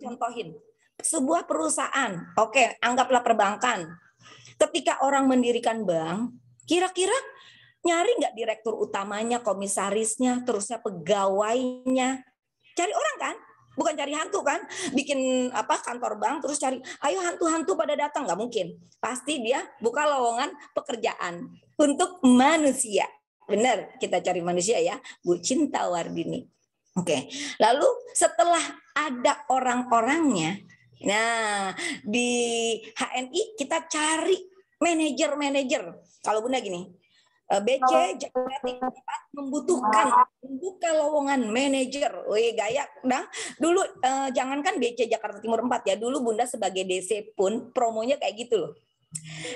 contohin sebuah perusahaan. Oke, anggaplah perbankan. Ketika orang mendirikan bank, kira-kira nyari nggak direktur utamanya, komisarisnya, terusnya pegawainya, cari orang kan? Bukan cari hantu kan? Bikin kantor bank terus cari, ayo hantu-hantu pada datang, nggak mungkin. Pasti dia buka lowongan pekerjaan untuk manusia. Benar, kita cari manusia ya, Bu Cinta Wardini. Oke, lalu setelah ada orang-orangnya, nah di HNI kita cari manajer. Kalau Bunda gini, BC Jakarta membutuhkan membuka lowongan manajer. Wih gaya, nah dulu jangankan BC Jakarta Timur 4 ya, dulu Bunda sebagai DC pun promonya kayak gitu loh.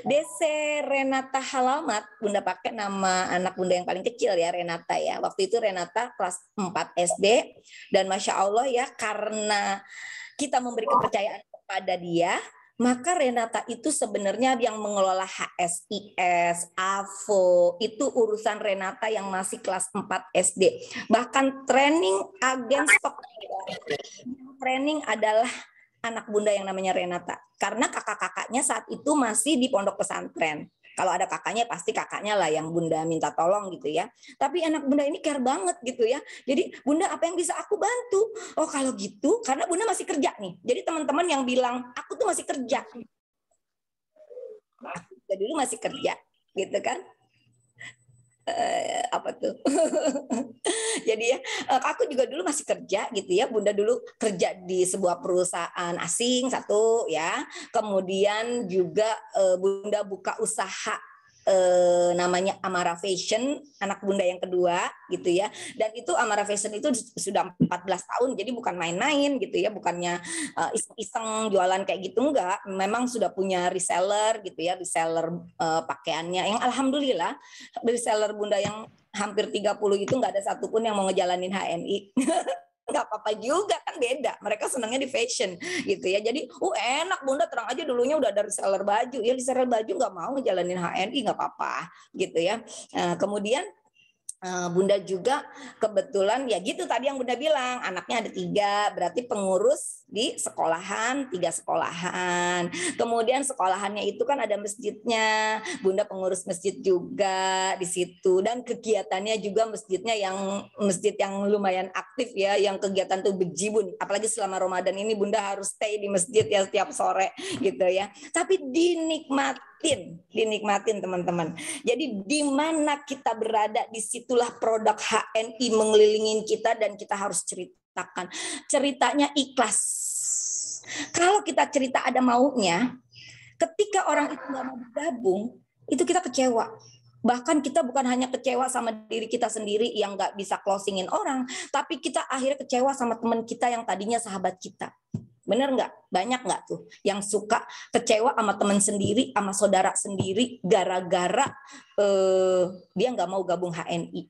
DC Renata Halamat, Bunda pakai nama anak Bunda yang paling kecil ya, Renata ya. Waktu itu Renata kelas 4 SD dan Masya Allah ya, karena kita memberi kepercayaan kepada dia, maka Renata itu sebenarnya yang mengelola HSIS, AVO, itu urusan Renata yang masih kelas 4 SD. Bahkan training agen stok, training adalah anak Bunda yang namanya Renata. Karena kakak-kakaknya saat itu masih di pondok pesantren. Kalau ada kakaknya pasti kakaknya lah yang Bunda minta tolong gitu ya. Tapi anak Bunda ini care banget gitu ya. Jadi Bunda apa yang bisa aku bantu? Oh kalau gitu karena Bunda masih kerja nih. Jadi teman-teman yang bilang aku tuh masih kerja. Aku dulu masih kerja gitu kan. Apa tuh? Jadi ya, aku juga dulu masih kerja gitu ya. Bunda dulu kerja di sebuah perusahaan asing satu ya. Kemudian juga Bunda buka usaha namanya Amara Fashion, anak Bunda yang kedua gitu ya. Dan itu Amara Fashion itu sudah 14 tahun, jadi bukan main-main gitu ya, bukannya iseng-iseng jualan kayak gitu, enggak. Memang sudah punya reseller gitu ya, reseller pakaiannya yang alhamdulillah reseller Bunda yang hampir 30 itu enggak ada satupun yang mau ngejalanin HNI. Nggak apa-apa juga kan, beda, mereka senangnya di fashion gitu ya. Jadi enak Bunda, terang aja dulunya udah ada reseller baju ya, reseller baju nggak mau ngejalanin HNI nggak apa-apa gitu ya. Kemudian Bunda juga kebetulan ya gitu tadi yang Bunda bilang, anaknya ada 3, berarti pengurus di sekolahan 3 sekolahan. Kemudian sekolahannya itu kan ada masjidnya, Bunda pengurus masjid juga di situ, dan kegiatannya juga masjidnya yang masjid yang lumayan aktif ya, yang kegiatan tuh bejibun. Apalagi selama Ramadan ini Bunda harus stay di masjid ya setiap sore gitu ya. Tapi dinikmati dinikmatin teman-teman. Jadi di mana kita berada, disitulah produk HNI mengelilingin kita dan kita harus ceritakan. Ceritanya ikhlas. Kalau kita cerita ada maunya, ketika orang itu nggak mau bergabung, itu kita kecewa. Bahkan kita bukan hanya kecewa sama diri kita sendiri yang nggak bisa closingin orang, tapi kita akhirnya kecewa sama teman kita yang tadinya sahabat kita. Bener nggak? Banyak nggak tuh yang suka kecewa sama teman sendiri, sama saudara sendiri, gara-gara dia nggak mau gabung HNI.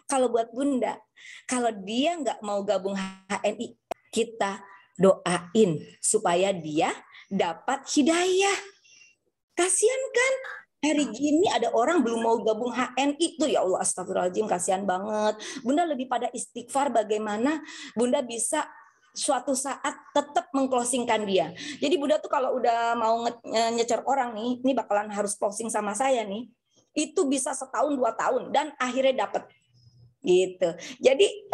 Kalau buat Bunda, kalau dia nggak mau gabung HNI, kita doain supaya dia dapat hidayah. Kasian kan? Hari gini ada orang belum mau gabung HNI tuh, ya Allah, astagfirullahaladzim, kasihan banget. Bunda lebih pada istighfar bagaimana Bunda bisa suatu saat tetap mengclosingkan dia. Jadi Bunda tuh kalau udah mau nyecer orang nih, ini bakalan harus closing sama saya nih, itu bisa 1 tahun 2 tahun dan akhirnya dapet gitu. Jadi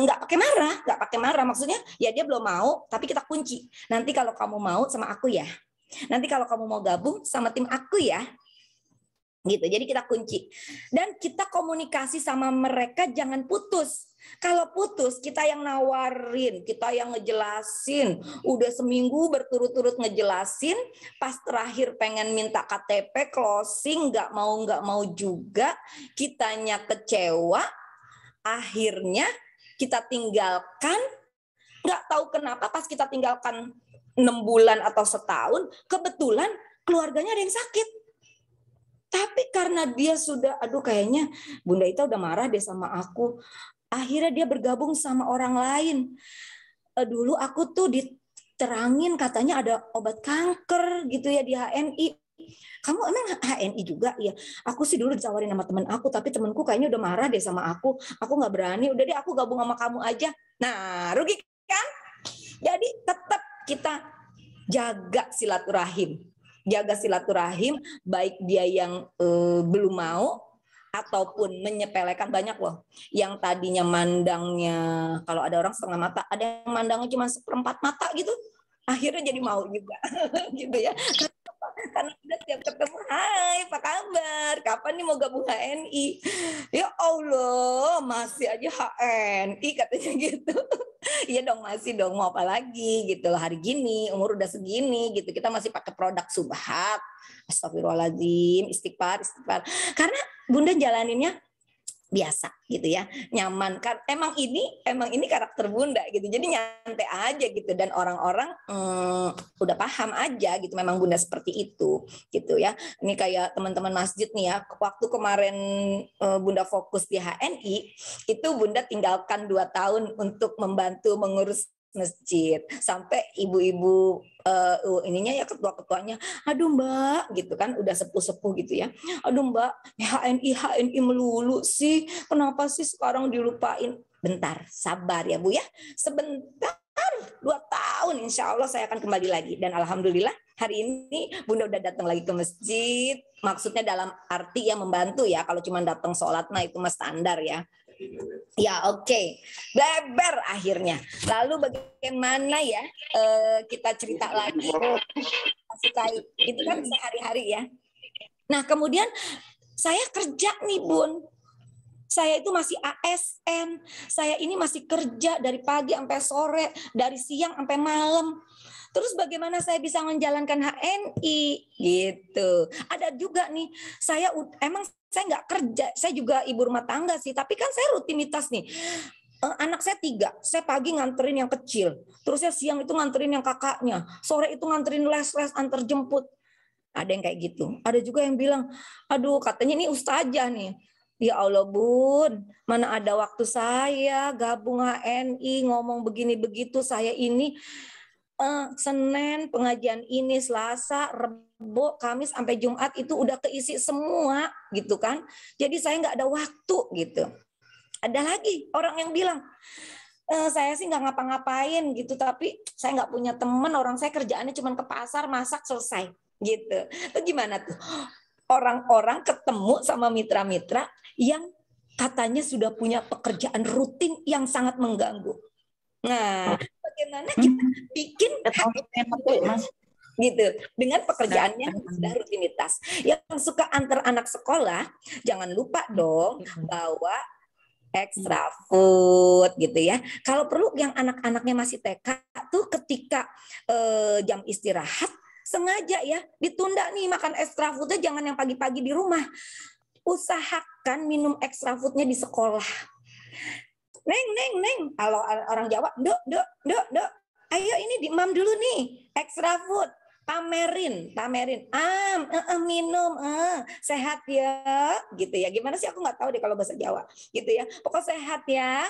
nggak pakai marah, maksudnya ya dia belum mau, tapi kita kunci. Nanti kalau kamu mau sama aku ya, nanti kalau kamu mau gabung sama tim aku ya, gitu. Jadi kita kunci dan kita komunikasi sama mereka, jangan putus. Kalau putus, kita yang nawarin, kita yang ngejelasin, udah seminggu berturut-turut ngejelasin, pas terakhir pengen minta KTP closing, nggak mau juga, kitanya kecewa, akhirnya kita tinggalkan. Nggak tahu kenapa pas kita tinggalkan 6 bulan atau setahun, kebetulan keluarganya ada yang sakit. Tapi karena dia sudah, aduh kayaknya Bunda Ita udah marah deh sama aku, akhirnya dia bergabung sama orang lain. Dulu aku tuh diterangin katanya ada obat kanker gitu ya di HNI. Kamu emang HNI juga? Ya, aku sih dulu ditawarin sama temen aku, tapi temenku kayaknya udah marah deh sama aku nggak berani, udah deh aku gabung sama kamu aja. Nah, rugi kan? Jadi tetap kita jaga silaturahim. Baik dia yang belum mau ataupun menyepelekan. Banyak loh yang tadinya mandangnya, kalau ada orang setengah mata, ada yang mandangnya cuma 1/4 mata gitu, akhirnya jadi mau juga gitu ya. Karena udah tiap ketemu, hai apa kabar, kapan nih mau gabung HNI, ya Allah masih aja HNI katanya gitu. Iya dong, masih dong, mau apa lagi gitu loh, hari gini umur udah segini gitu, kita masih pakai produk subhat. Astagfirullahaladzim, istighfar. Karena Bunda jalaninnya biasa gitu ya, nyaman kan, emang ini karakter Bunda gitu, jadi nyantai aja gitu, dan orang-orang udah paham aja gitu, memang Bunda seperti itu gitu ya. Ini kayak teman-teman masjid nih ya, waktu kemarin Bunda fokus di HNI, itu Bunda tinggalkan 2 tahun untuk membantu mengurus masjid, sampai ibu-ibu ininya ya, ketua-ketuanya, aduh Mbak gitu kan, udah sepuh-sepuh gitu ya, aduh Mbak HNI melulu sih, kenapa sih sekarang dilupain? Bentar, sabar ya Bu ya, sebentar, 2 tahun insya Allah saya akan kembali lagi. Dan alhamdulillah hari ini Bunda udah datang lagi ke masjid, maksudnya dalam arti yang membantu ya, kalau cuma datang sholat mah itu mah standar ya. Ya oke. Beber akhirnya. Lalu bagaimana ya kita cerita lagi, itu kan sehari-hari ya. Nah kemudian saya kerja nih Bun, saya itu masih ASN, saya ini masih kerja dari pagi sampai sore, dari siang sampai malam. Terus bagaimana saya bisa menjalankan HNI gitu? Ada juga nih, saya nggak kerja, saya juga ibu rumah tangga sih, tapi kan saya rutinitas nih. Anak saya 3, saya pagi nganterin yang kecil, terus saya siang itu nganterin yang kakaknya, sore itu nganterin les antar jemput. Ada yang kayak gitu. Ada juga yang bilang, aduh katanya ini ustazah nih. Ya Allah Bun, mana ada waktu saya gabung HNI, ngomong begini begitu, saya ini Senin pengajian ini, Selasa, Rebo, Kamis sampai Jumat itu udah keisi semua gitu kan. Jadi saya nggak ada waktu gitu. Ada lagi orang yang bilang, saya sih nggak ngapa-ngapain gitu, tapi saya nggak punya teman, orang saya kerjaannya cuma ke pasar, masak, selesai gitu. Itu gimana tuh? Orang-orang ketemu sama mitra-mitra yang katanya sudah punya pekerjaan rutin yang sangat mengganggu. Nah, bagaimana kita bikin gitu dengan pekerjaannya yang sudah rutinitas. Yang suka antar anak sekolah, jangan lupa dong bawa extra food gitu ya. Kalau perlu yang anak-anaknya masih TK tuh ketika jam istirahat sengaja ya ditunda nih makan extra foodnya, jangan yang pagi-pagi di rumah. Usahakan minum extra foodnya di sekolah. Neng. Kalau orang Jawa, dok. Ayo ini dimam dulu nih, extra food. Pamerin. Minum, sehat ya, gitu ya. Gimana sih aku nggak tahu deh kalau bahasa Jawa, gitu ya. Pokok sehat ya,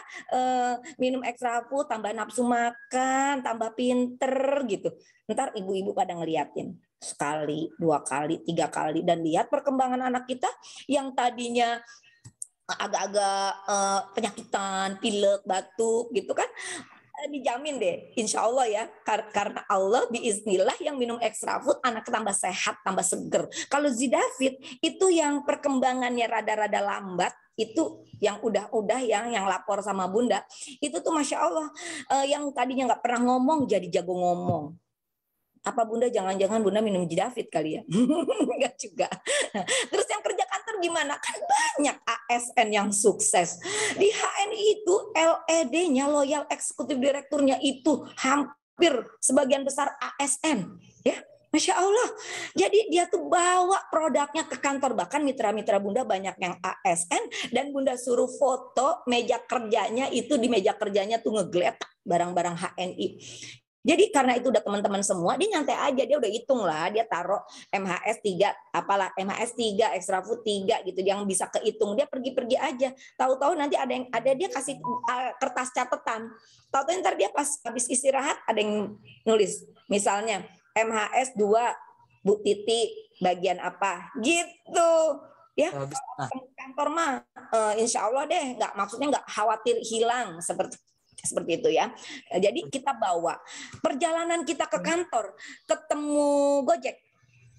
minum extra food, tambah nafsu makan, tambah pinter, gitu. Ntar ibu-ibu pada ngeliatin sekali, 2 kali, 3 kali, dan lihat perkembangan anak kita yang tadinya agak-agak penyakitan, pilek, batuk, gitu kan. Dijamin deh, insya Allah ya, karena Allah biiznillah yang minum extra food anak tambah sehat, tambah seger. Kalau David itu yang perkembangannya rada-rada lambat, itu yang udah yang lapor sama Bunda, itu tuh Masya Allah, yang tadinya nggak pernah ngomong jadi jago ngomong. Apa Bunda jangan-jangan Bunda minum David kali ya? Enggak juga. Terus yang kerja kantor gimana? Kan banyak ASN yang sukses. Di HNI itu LED-nya, Loyal Executive Director-nya itu hampir sebagian besar ASN. Ya, Masya Allah. Jadi dia tuh bawa produknya ke kantor. Bahkan mitra-mitra Bunda banyak yang ASN. Dan Bunda suruh foto meja kerjanya itu, di meja kerjanya tuh ngegeletak barang-barang HNI. Jadi karena itu udah teman-teman semua, dia nyantai aja, dia udah hitung lah, dia taruh MHS 3, apalah MHS 3, extra food 3 gitu, yang bisa kehitung, dia pergi-pergi aja. Tahu-tahu nanti ada dia kasih kertas catatan. Tahu-tahu ntar dia pas habis istirahat ada yang nulis, misalnya MHS 2 Bu Titi bagian apa gitu. Ya, kantor mah insya Allah deh, maksudnya nggak khawatir hilang seperti itu ya. Jadi kita bawa perjalanan kita ke kantor, ketemu Gojek,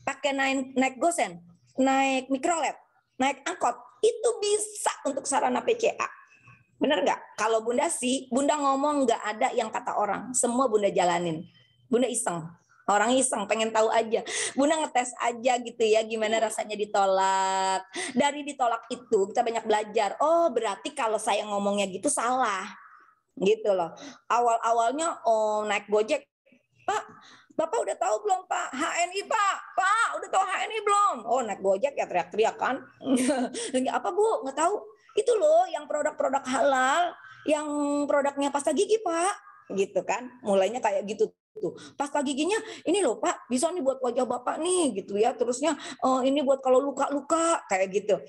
pakai naik Gosen, naik mikrolet, naik angkot, itu bisa untuk sarana PCA. Bener nggak? Kalau Bunda sih, Bunda ngomong nggak ada yang kata orang, semua Bunda jalanin. Bunda iseng. Orang iseng, pengen tahu aja. Bunda ngetes aja gitu ya, gimana rasanya ditolak. Dari ditolak itu kita banyak belajar. Oh, berarti kalau saya ngomongnya gitu salah. Gitu loh. Awal-awalnya naik Gojek, Pak, Bapak udah tahu belum Pak? HNI Pak udah tahu HNI belum? Oh naik Gojek ya teriak-teriak kan? Apa Bu? Nggak tahu. Itu loh yang produk-produk halal, yang produknya pasta gigi Pak, gitu kan? Mulainya kayak gitu tuh. Pasta giginya ini loh Pak, bisa nih buat wajah Bapak nih, gitu ya. Terusnya ini buat kalau luka-luka kayak gitu.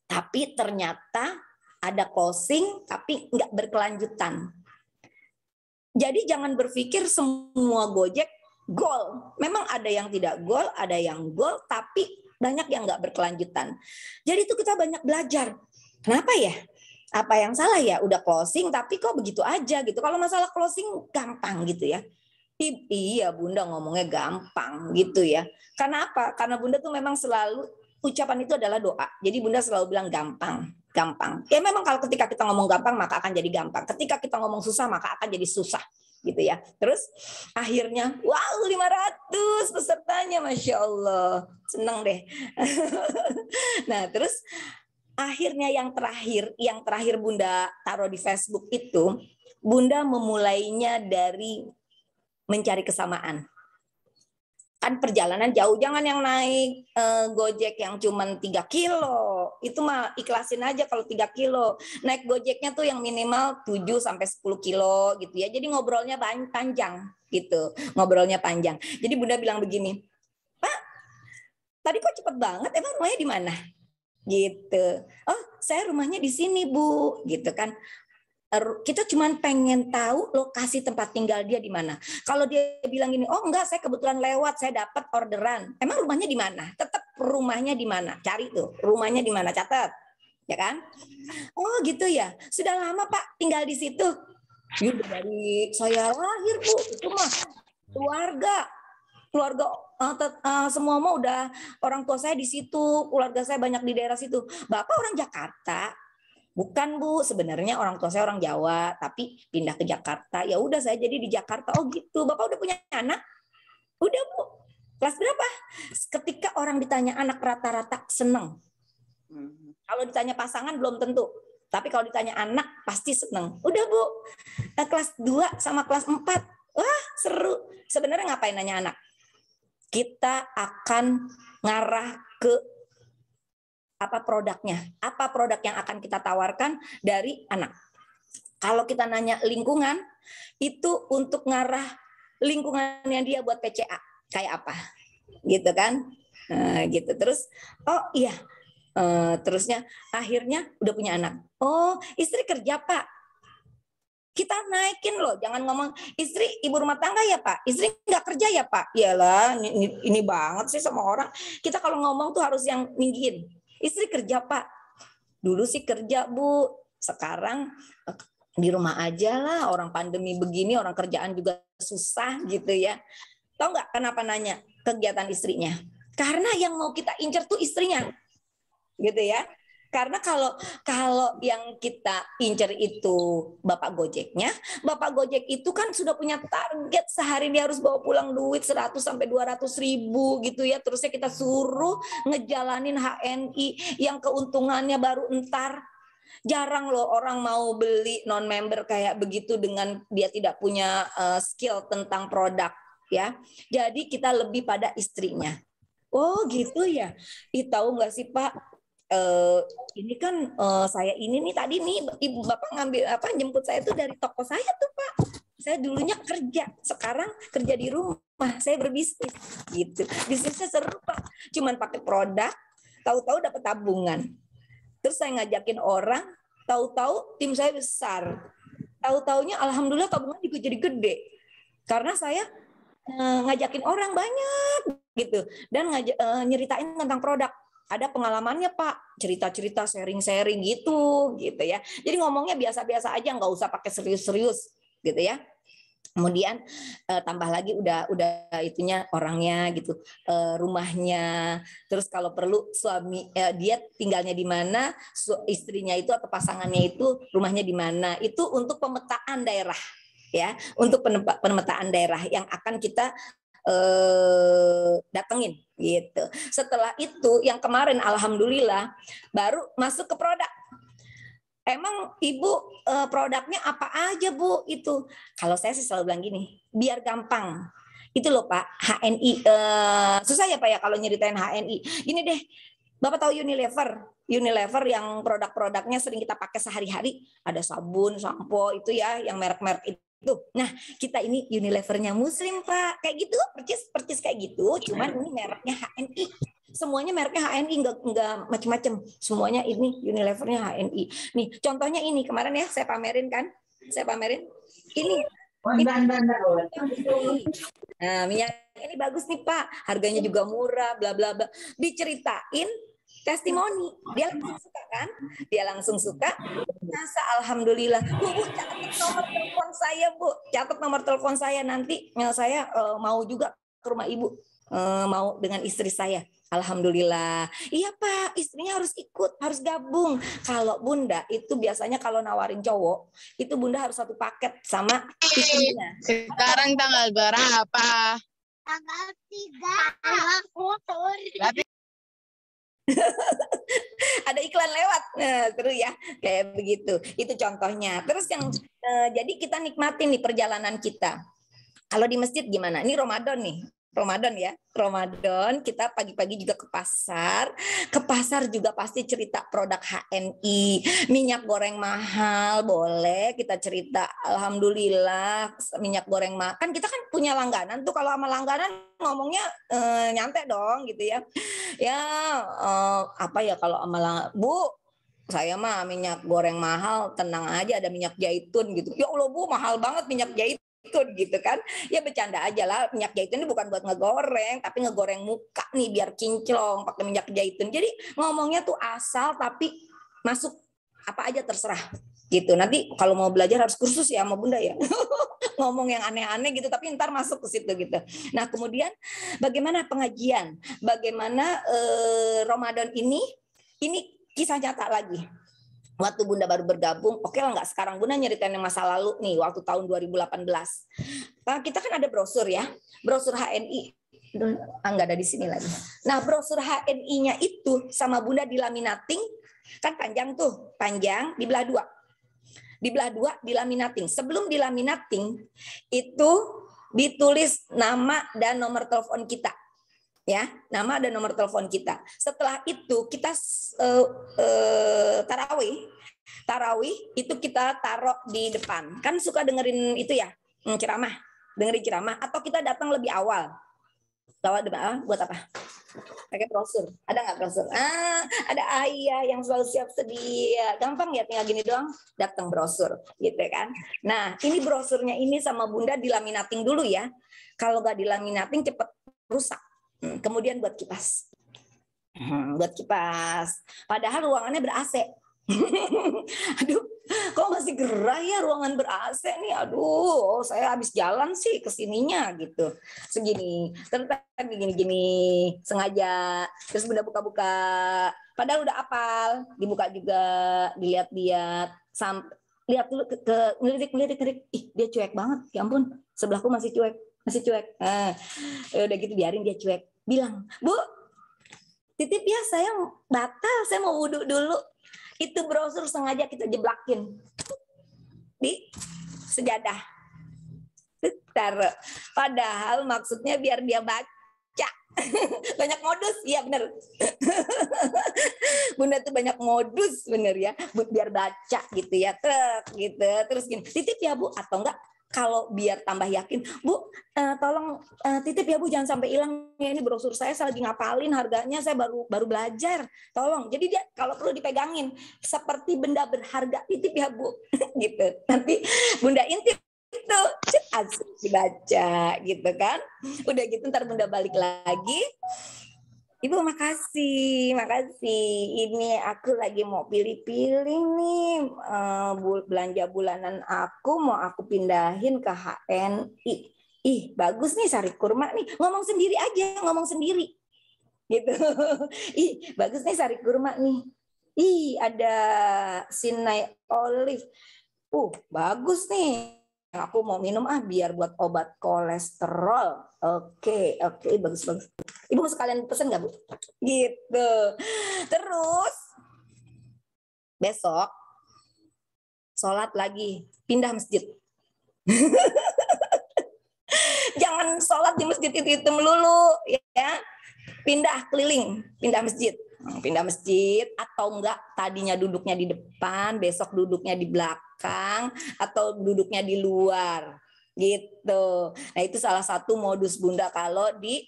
Tapi ternyata ada closing tapi nggak berkelanjutan. Jadi jangan berpikir semua Gojek goal. Memang ada yang tidak goal, ada yang goal, tapi banyak yang nggak berkelanjutan. Jadi itu kita banyak belajar. Kenapa ya? Apa yang salah ya? Udah closing tapi kok begitu aja gitu. Kalau masalah closing gampang gitu ya. Iya Bunda ngomongnya gampang gitu ya. Karena apa? Karena Bunda tuh memang selalu ucapan itu adalah doa. Jadi Bunda selalu bilang gampang. Ya memang kalau ketika kita ngomong gampang maka akan jadi gampang. Ketika kita ngomong susah maka akan jadi susah gitu ya. Terus akhirnya wow 500 pesertanya, Masya Allah. Seneng deh. Nah terus akhirnya yang terakhir Bunda taruh di Facebook itu, Bunda memulainya dari mencari kesamaan. Kan perjalanan jauh, jangan yang naik Gojek yang cuman 3 kilo. Itu mah ikhlasin aja kalau 3 kilo. Naik Gojeknya tuh yang minimal 7 sampai 10 kilo gitu ya. Jadi ngobrolnya panjang gitu. Ngobrolnya panjang. Jadi Bunda bilang begini, Pak, tadi kok cepet banget, emang rumahnya di mana? Gitu. Oh, saya rumahnya di sini, Bu. Gitu kan. Kita cuma pengen tahu lokasi tempat tinggal dia di mana. Kalau dia bilang gini, oh enggak, saya kebetulan lewat, saya dapat orderan. Emang rumahnya di mana? Tetap rumahnya di mana? Cari tuh, rumahnya di mana, catat. Ya kan? Oh gitu ya. Sudah lama Pak tinggal di situ? Udah dari saya lahir Bu. Itu mah keluarga semua mah udah orang tua saya di situ, keluarga saya banyak di daerah situ. Bapak orang Jakarta? Bukan Bu, sebenarnya orang tua saya orang Jawa, tapi pindah ke Jakarta. Ya udah saya jadi di Jakarta. Oh gitu. Bapak udah punya anak? Udah Bu. Kelas berapa? Ketika orang ditanya anak rata-rata seneng. Kalau ditanya pasangan belum tentu. Tapi kalau ditanya anak pasti seneng. Udah Bu. Kelas 2 sama kelas 4. Wah seru. Sebenarnya ngapain nanya anak? Kita akan ngarah ke apa produknya. Apa produk yang akan kita tawarkan dari anak. Kalau kita nanya lingkungan, itu untuk ngarah lingkungannya dia buat PCA. Kayak apa? Gitu kan? Nah, gitu. Terus, oh iya. Terusnya akhirnya udah punya anak. Oh, istri kerja Pak. Kita naikin loh, jangan ngomong istri ibu rumah tangga ya Pak, istri nggak kerja ya Pak. Iyalah, ini banget sih sama orang. Kita kalau ngomong tuh harus yang ninggiin. Istri kerja Pak. Dulu sih kerja Bu, sekarang di rumah aja lah. Orang pandemi begini, orang kerjaan juga susah gitu ya. Tahu nggak kenapa nanya kegiatan istrinya? Karena yang mau kita incer tuh istrinya. Gitu ya. Karena kalau yang kita incer itu Bapak Gojeknya, Bapak Gojek itu kan sudah punya target sehari dia harus bawa pulang duit 100 sampai 200 ribu gitu ya. Terusnya kita suruh ngejalanin HNI yang keuntungannya baru entar. Jarang loh orang mau beli non member kayak begitu dengan dia tidak punya skill tentang produk ya. Jadi kita lebih pada istrinya. Oh gitu ya. Tahu nggak sih Pak? Ini kan saya ini nih tadi nih ibu bapak ngambil jemput saya tuh dari toko saya tuh Pak. Saya dulunya kerja, sekarang kerja di rumah, saya berbisnis gitu. Bisnisnya seru Pak, cuman pakai produk, tahu-tahu dapat tabungan. Terus saya ngajakin orang, tahu-tahu tim saya besar. Tahu-taunya alhamdulillah tabungan juga jadi gede. Karena saya ngajakin orang banyak gitu dan nyeritain tentang produk. Ada pengalamannya Pak, cerita-cerita sharing-sharing gitu ya. Jadi ngomongnya biasa-biasa aja, nggak usah pakai serius-serius gitu ya. Kemudian tambah lagi udah itunya orangnya gitu, rumahnya. Terus kalau perlu suami dia tinggalnya di mana, istrinya itu atau pasangannya itu rumahnya di mana. Itu untuk pemetaan daerah ya, untuk pemetaan daerah yang akan kita datengin gitu. Setelah itu yang kemarin alhamdulillah baru masuk ke produk. Emang Ibu produknya apa aja Bu itu? Kalau saya sih selalu bilang gini, biar gampang. Itu loh Pak, HNI susah ya Pak ya kalau nyeritain HNI. Gini deh, Bapak tahu Unilever yang produk-produknya sering kita pakai sehari-hari, ada sabun, sampo itu ya, yang merek-merek itu. Nah, kita ini Unilevernya Muslim Pak, kayak gitu, percis kayak gitu. Cuman ini mereknya HNI, semuanya mereknya HNI, enggak macam-macam. Semuanya ini Unilevernya HNI. Nih, contohnya ini kemarin ya saya pamerin kan, ini. Nah, minyak ini bagus nih Pak, harganya juga murah, bla bla bla. Diceritain testimoni, dia langsung suka kan? Dia langsung suka. Masa alhamdulillah. Bu, catat nomor telepon saya, Bu. Catat nomor telepon saya nanti saya mau juga ke rumah Ibu. Mau dengan istri saya. Alhamdulillah. Iya Pak, istrinya harus ikut, harus gabung. Kalau Bunda itu biasanya kalau nawarin cowok, itu Bunda harus satu paket sama istrinya. Sekarang tanggal berapa? Tanggal 3. Ada iklan lewat, terus ya kayak begitu. Itu contohnya. Terus yang jadi kita nikmatin nih perjalanan kita. Kalau di masjid gimana? Ini Ramadan nih. Ramadan ya, Ramadan kita pagi-pagi juga ke pasar juga pasti cerita produk HNI, minyak goreng mahal boleh kita cerita, alhamdulillah minyak goreng mahal, kan kita kan punya langganan tuh, kalau sama langganan ngomongnya nyantai dong gitu ya, apa ya kalau sama Bu, saya mah minyak goreng mahal, tenang aja ada minyak zaitun gitu, ya Allah Bu mahal banget minyak zaitun gitu kan, ya bercanda aja lah, minyak zaitun ini bukan buat ngegoreng tapi ngegoreng muka nih biar kinclong pakai minyak zaitun. Jadi ngomongnya tuh asal tapi masuk apa aja terserah gitu. Nanti kalau mau belajar harus kursus ya sama Bunda ya ngomong yang aneh-aneh gitu tapi ntar masuk ke situ gitu. Nah kemudian bagaimana pengajian, bagaimana Ramadan ini kisah nyata lagi. waktu Bunda baru bergabung, oke lah nggak sekarang Bunda nyeritain yang masa lalu nih, waktu tahun 2018. Nah, kita kan ada brosur ya, brosur HNI. Nggak ada di sini lagi. Nah, brosur HNI-nya itu sama Bunda dilaminating, kan panjang tuh, panjang dibelah dua. Dibelah dua, dilaminating. Sebelum dilaminating, itu ditulis nama dan nomor telepon kita. Ya, nama dan nomor telepon kita. Setelah itu kita tarawih itu kita taruh di depan. Kan suka dengerin itu ya, ceramah, dengerin ceramah, atau kita datang lebih awal. Buat apa? Pakai brosur. Ada nggak brosur? Ada ayah yang selalu siap sedia. Gampang ya, tinggal gini doang, datang brosur, gitu kan. Nah, ini brosurnya ini sama Bunda dilaminating dulu ya. Kalau nggak dilaminating cepet rusak. Kemudian buat kipas. Buat kipas. Padahal ruangannya ber-AC. Aduh, kok masih gerah ya ruangan ber-AC nih. Aduh, saya habis jalan sih ke sininya gitu. Segini, ternyata gini-gini sengaja. Terus Bunda buka-buka. Padahal udah apal, dibuka juga, dilihat-lihat, sampai lihat dulu ke ngelirik. Ih, dia cuek banget. Ya ampun, sebelahku masih cuek. Udah gitu biarin dia cuek. Bilang, "Bu, titip ya, saya batal, saya mau wudhu dulu." Itu brosur sengaja kita jeblakin di sejadah. Taruh. Padahal maksudnya biar dia baca. Banyak modus, iya bener. Bunda tuh banyak modus bener ya, biar baca gitu ya, gitu. Terus gini, titip ya Bu, atau enggak? Kalau biar tambah yakin, Bu, tolong titip ya Bu, jangan sampai hilang ya, ini brosur saya lagi ngapalin harganya, saya baru belajar, tolong. Jadi dia kalau perlu dipegangin seperti benda berharga, titip ya Bu, gitu. Nanti Bunda intip itu asik dibaca gitu kan. Udah gitu ntar Bunda balik lagi. Ibu makasih. Ini aku lagi mau pilih-pilih nih belanja bulanan aku mau aku pindahin ke HNI. Ih, bagus nih sari kurma nih. Ngomong sendiri aja, gitu. Ih, bagus nih sari kurma nih. Ih, ada Sinai Olive. Bagus nih. Aku mau minum biar buat obat kolesterol. Oke, bagus. Ibu sekalian pesen nggak Bu? Gitu. Terus besok sholat lagi, pindah masjid. Jangan sholat di masjid itu melulu, ya. Pindah keliling, pindah masjid. Atau enggak tadinya duduknya di depan, besok duduknya di belakang, atau duduknya di luar, gitu. Nah itu salah satu modus Bunda kalau di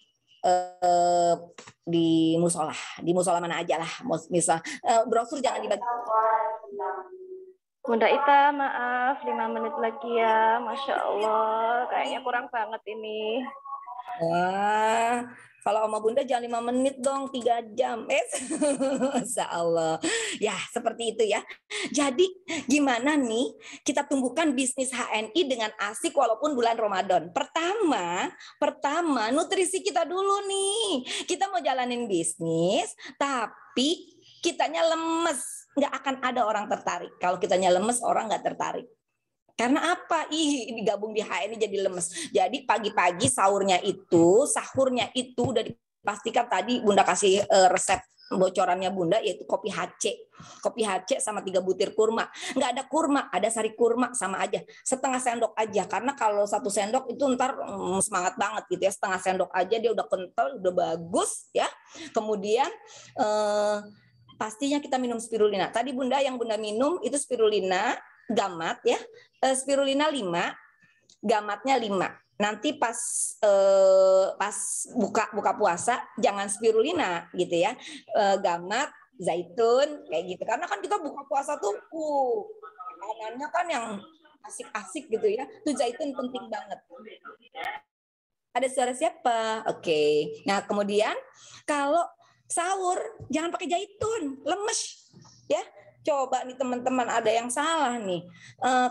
musola mana aja lah, misal brosur jangan dibagi. Bunda Ita, maaf 5 menit lagi ya, Masya Allah, kayaknya kurang banget ini. Wah, kalau sama Bunda jangan 5 menit dong, 3 jam. Masya Allah. Ya, seperti itu ya. Jadi gimana nih kita tumbuhkan bisnis HNI dengan asik walaupun bulan Ramadan. Pertama nutrisi kita dulu nih. Kita mau jalanin bisnis, tapi kitanya lemes. Nggak akan ada orang tertarik. Kalau kitanya lemes, orang nggak tertarik. Karena apa? Ini gabung di HNI jadi lemes. Jadi pagi-pagi sahurnya itu udah dipastikan tadi Bunda kasih resep bocorannya Bunda, yaitu kopi HC sama 3 butir kurma. Nggak ada kurma, ada sari kurma sama aja. Setengah sendok aja, karena kalau 1 sendok itu ntar semangat banget gitu ya. Setengah sendok aja dia udah kental, udah bagus ya. Kemudian pastinya kita minum spirulina. Tadi Bunda yang Bunda minum itu spirulina gamat ya, spirulina 5, gamatnya 5. Nanti pas buka puasa jangan spirulina gitu ya, gamat, zaitun kayak gitu. Karena kan kita buka puasa tuh makanannya kan yang asik-asik gitu ya. Tuh zaitun penting banget. Ada suara siapa? Oke. Nah kemudian kalau sahur jangan pakai zaitun, lemes ya. Coba nih teman-teman, ada yang salah nih.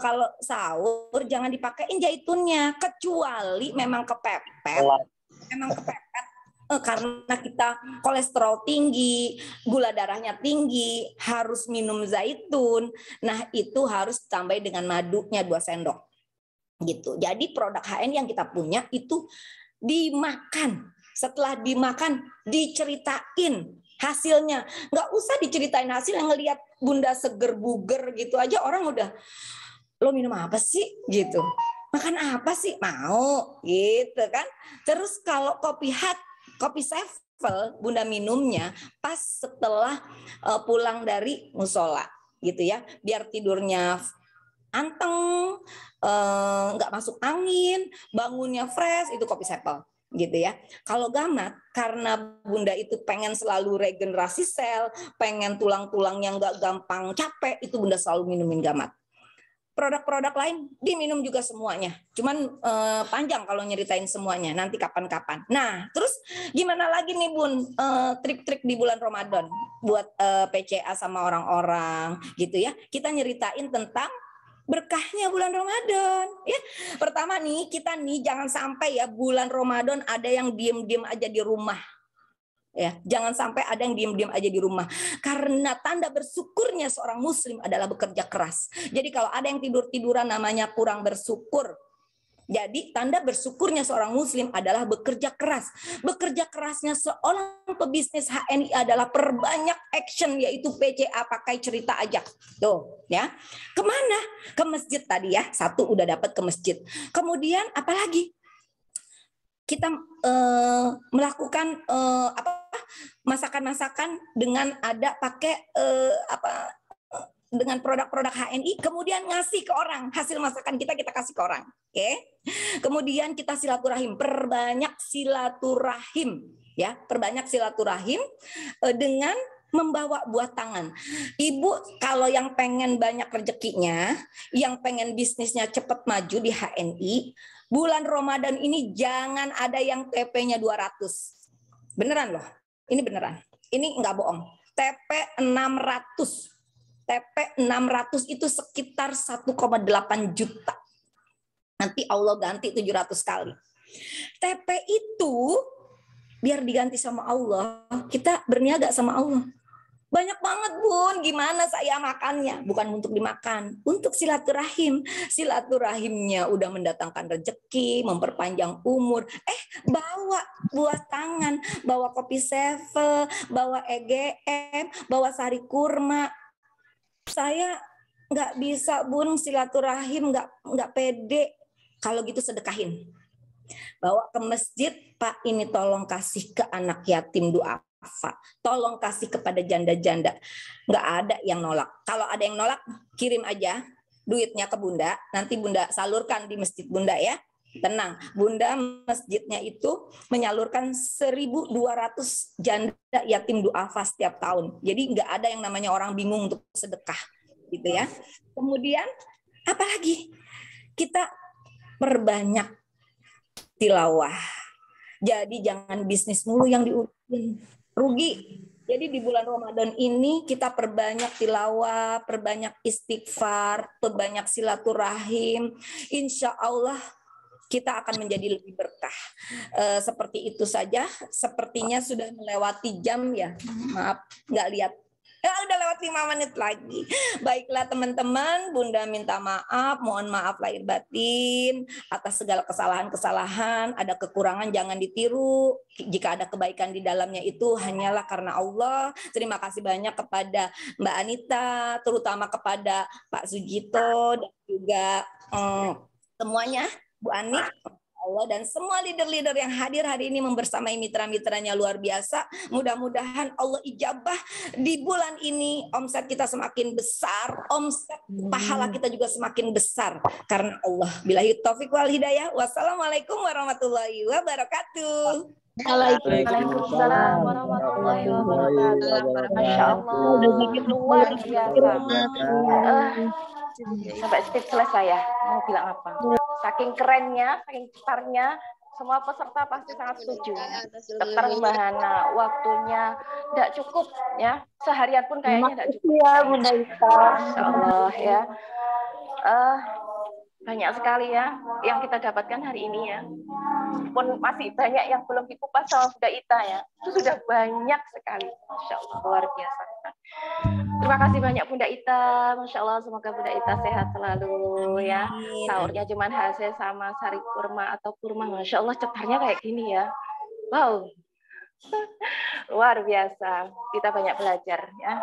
Kalau sahur jangan dipakein zaitunnya, kecuali memang kepepet. karena kita kolesterol tinggi, gula darahnya tinggi, harus minum zaitun. Nah, itu harus ditambah dengan madunya 2 sendok. Gitu. Jadi produk HNI yang kita punya itu dimakan. Setelah dimakan diceritain hasilnya. Nggak usah diceritain hasilnya, ngelihat Bunda seger buger gitu aja orang udah, lo minum apa sih gitu. Makan apa sih? Mau gitu kan. Terus kalau kopi Sevel Bunda minumnya pas setelah pulang dari musola gitu ya, biar tidurnya anteng, nggak masuk angin, bangunnya fresh, itu kopi Sevel gitu ya. Kalau Gamat karena Bunda itu pengen selalu regenerasi sel, pengen tulang-tulang yang nggak gampang capek, itu Bunda selalu minumin Gamat. Produk-produk lain diminum juga semuanya. Cuman panjang kalau nyeritain semuanya, nanti kapan-kapan. Nah, terus gimana lagi nih Bun, trik-trik di bulan Ramadan buat PCA sama orang-orang gitu ya. Kita nyeritain tentang berkahnya bulan Ramadan ya. Pertama nih, kita nih jangan sampai ya bulan Ramadan ada yang diem-diem aja di rumah. Ya, jangan sampai ada yang diam-diam aja di rumah. Karena tanda bersyukurnya seorang muslim adalah bekerja keras. Jadi kalau ada yang tidur-tiduran namanya kurang bersyukur. Jadi tanda bersyukurnya seorang muslim adalah bekerja keras. Bekerja kerasnya seorang pebisnis HNI adalah perbanyak action, yaitu PCA pakai cerita aja. Tuh ya. Kemana? Ke masjid tadi ya. 1 udah dapat ke masjid. Kemudian apalagi? Kita melakukan masakan-masakan dengan ada pakai dengan produk-produk HNI, kemudian ngasih ke orang hasil masakan kita kasih ke orang. Oke. Kemudian kita silaturahim, perbanyak silaturahim ya, perbanyak silaturahim dengan membawa buah tangan. Ibu kalau yang pengen banyak rezekinya, yang pengen bisnisnya cepat maju di HNI, bulan Ramadan ini jangan ada yang TP-nya 200. Beneran loh. Ini beneran. Ini enggak bohong. TP 600. TP 600 itu sekitar 1,8 juta. Nanti Allah ganti 700 kali. TP itu biar diganti sama Allah, kita berniaga sama Allah. Banyak banget Bun, gimana saya makannya? Bukan untuk dimakan, untuk silaturahim. Silaturahimnya udah mendatangkan rezeki, memperpanjang umur. Bawa buah tangan, bawa kopi Sevel, bawa EGM, bawa sari kurma. Saya nggak bisa Bun silaturahim, nggak pede. Kalau gitu sedekahin. Bawa ke masjid, Pak ini tolong kasih ke anak yatim doa. Tolong kasih kepada janda-janda. Nggak ada yang nolak. Kalau ada yang nolak, kirim aja duitnya ke Bunda. Nanti Bunda salurkan di masjid Bunda ya. Tenang, Bunda masjidnya itu menyalurkan 1.200 janda yatim duafa setiap tahun. Jadi nggak ada yang namanya orang bingung untuk sedekah, gitu ya. Kemudian apalagi kita perbanyak tilawah. Jadi jangan bisnis mulu yang diurusin. Rugi. Jadi di bulan Ramadan ini kita perbanyak tilawah, perbanyak istighfar, perbanyak silaturahim. Insya Allah kita akan menjadi lebih berkah. Seperti itu saja. Sepertinya sudah melewati jam ya. Maaf, nggak lihat. Udah lewat 5 menit lagi. Baiklah teman-teman, Bunda minta maaf, mohon maaf lahir batin atas segala kesalahan-kesalahan, ada kekurangan jangan ditiru. Jika ada kebaikan di dalamnya itu hanyalah karena Allah. Terima kasih banyak kepada Mbak Anita, terutama kepada Pak Sujito dan juga semuanya, Bu Ani, Allah dan semua leader-leader yang hadir hari ini membersamai mitra-mitranya luar biasa. Mudah-mudahan Allah ijabah di bulan ini, omset kita semakin besar, omset pahala kita juga semakin besar karena Allah. Billahi taufik wal hidayah. Wassalamualaikum warahmatullahi wabarakatuh. Waalaikumsalam warahmatullahi wabarakatuh. Masya Allah, luar biasa. Sampai speechless saya, mau bilang apa? Saking kerennya, saking besarnya, semua peserta pasti sangat setuju. Keterbahanan waktunya tidak cukup ya, seharian pun kayaknya tidak cukup. Ya, Bunda Ita. Masya Allah ya. banyak sekali ya yang kita dapatkan hari ini ya. Pun masih banyak yang belum dikupas sama Bunda Ita ya. Itu sudah banyak sekali. Masya Allah, luar biasa. Terima kasih banyak Bunda Ita. Masya Allah, semoga Bunda Ita sehat selalu ya. Sahurnya cuma hasil sama sari kurma atau kurma. Masya Allah, cetarnya kayak gini ya. Wow. Luar biasa. Kita banyak belajar ya.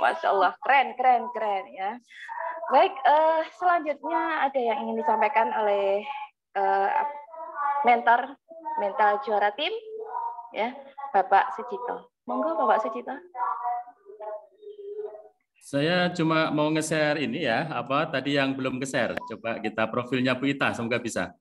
Masya Allah, keren ya. Baik, selanjutnya ada yang ingin disampaikan oleh mentor mental juara tim ya, Bapak Sujito. Monggo Bapak Sujito. Saya cuma mau nge-share ini ya, apa tadi yang belum nge-share. Coba kita profilnya Bu Ita, semoga bisa.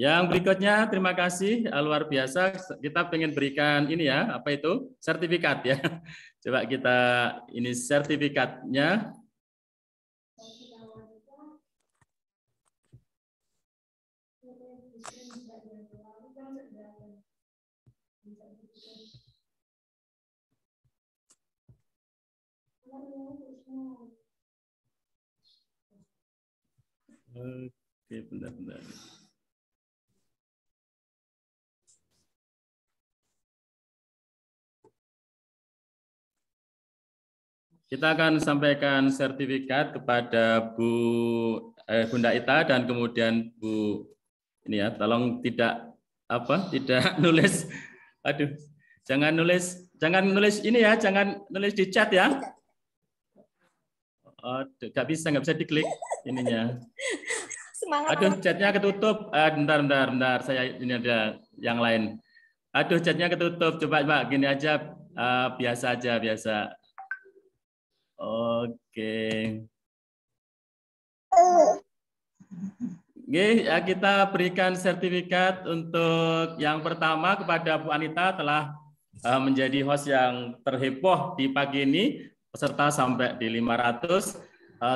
Yang berikutnya, terima kasih, luar biasa. Kita pengen berikan ini ya, apa itu? Sertifikat ya. Coba kita ini sertifikatnya. Oke, benar-benar. Kita akan sampaikan sertifikat kepada Bunda Ita dan kemudian Bu ini ya, tolong tidak nulis, aduh, jangan nulis ini ya, jangan nulis di chat ya. Oh, nggak bisa diklik ininya. Semangat. Aduh, chatnya ketutup. Bentar, saya ini ada yang lain. Aduh, chatnya ketutup. Coba gini aja, biasa aja, biasa. Oke. Oke, kita berikan sertifikat untuk yang pertama kepada Bu Anita telah menjadi host yang terheboh di pagi ini, peserta sampai di 500.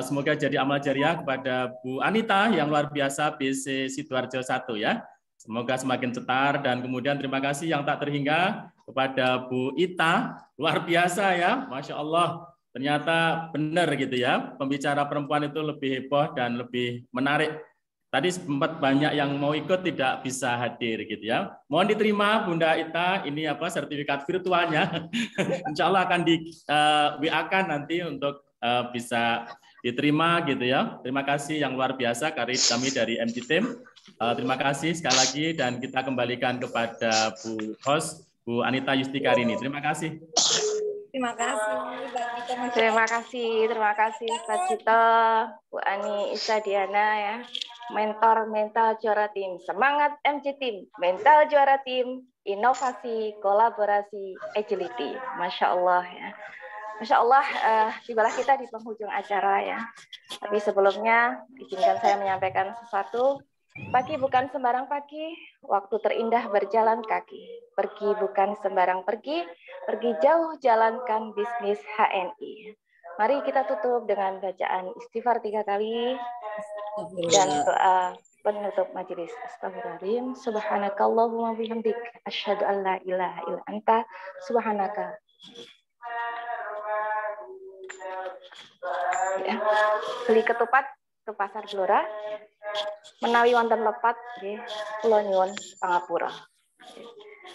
Semoga jadi amal jariah kepada Bu Anita yang luar biasa BC Sidoarjo 1 ya. Semoga semakin cetar dan kemudian terima kasih yang tak terhingga kepada Bu Ita, luar biasa ya, Masya Allah. Ternyata benar gitu ya, pembicara perempuan itu lebih heboh dan lebih menarik. Tadi sempat banyak yang mau ikut tidak bisa hadir gitu ya. Mohon diterima Bunda Ita, ini apa sertifikat virtualnya. Insya Allah akan di WA-kan nanti untuk bisa diterima gitu ya. Terima kasih yang luar biasa kami dari MG Team. Terima kasih sekali lagi dan kita kembalikan kepada Bu host Bu Anita Yustikarini. Terima kasih. Terima kasih. Terima kasih Pak Cito, Bu Ani Isadiana ya. Mentor mental juara tim, semangat MG Team, mental juara tim, inovasi, kolaborasi, agility. Masya Allah ya. Masya Allah, tibalah kita di penghujung acara ya. Tapi sebelumnya, izinkan saya menyampaikan sesuatu. Pagi bukan sembarang pagi, waktu terindah berjalan kaki. Pergi bukan sembarang pergi jauh jalankan bisnis HNI. Mari kita tutup dengan bacaan istighfar 3 kali dan doa penutup majelis. Astagfirullahaladzim. Subhanakallahumma bihamdik. Asyhadu an la ilaha illa anta. Subhanaka. Ya. Beli ketupat ke Pasar Blora. Menawi wonten lepat nggih kula nyuwun pangapura.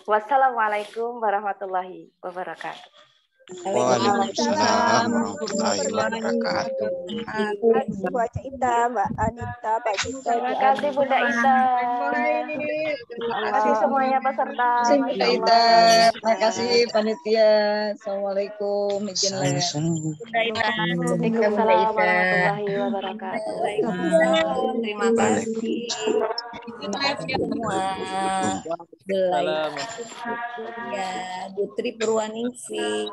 Wassalamualaikum warahmatullahi wabarakatuh. Waalaikumsalam warahmatullahi wabarakatuh. Terima kasih Bu Ita, Mbak Anita, Pak Cita. Terima kasih Bunda Ita. Terima kasih semuanya peserta. Bunda Ita, terima kasih panitia. Assalamualaikum. Bunda Ita. Waalaikumsalam warahmatullahi wabarakatuh. Terima kasih. Terima kasih semua. Salam. Ya, Putri Purwaningsih.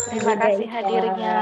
Terima kasih hadirnya.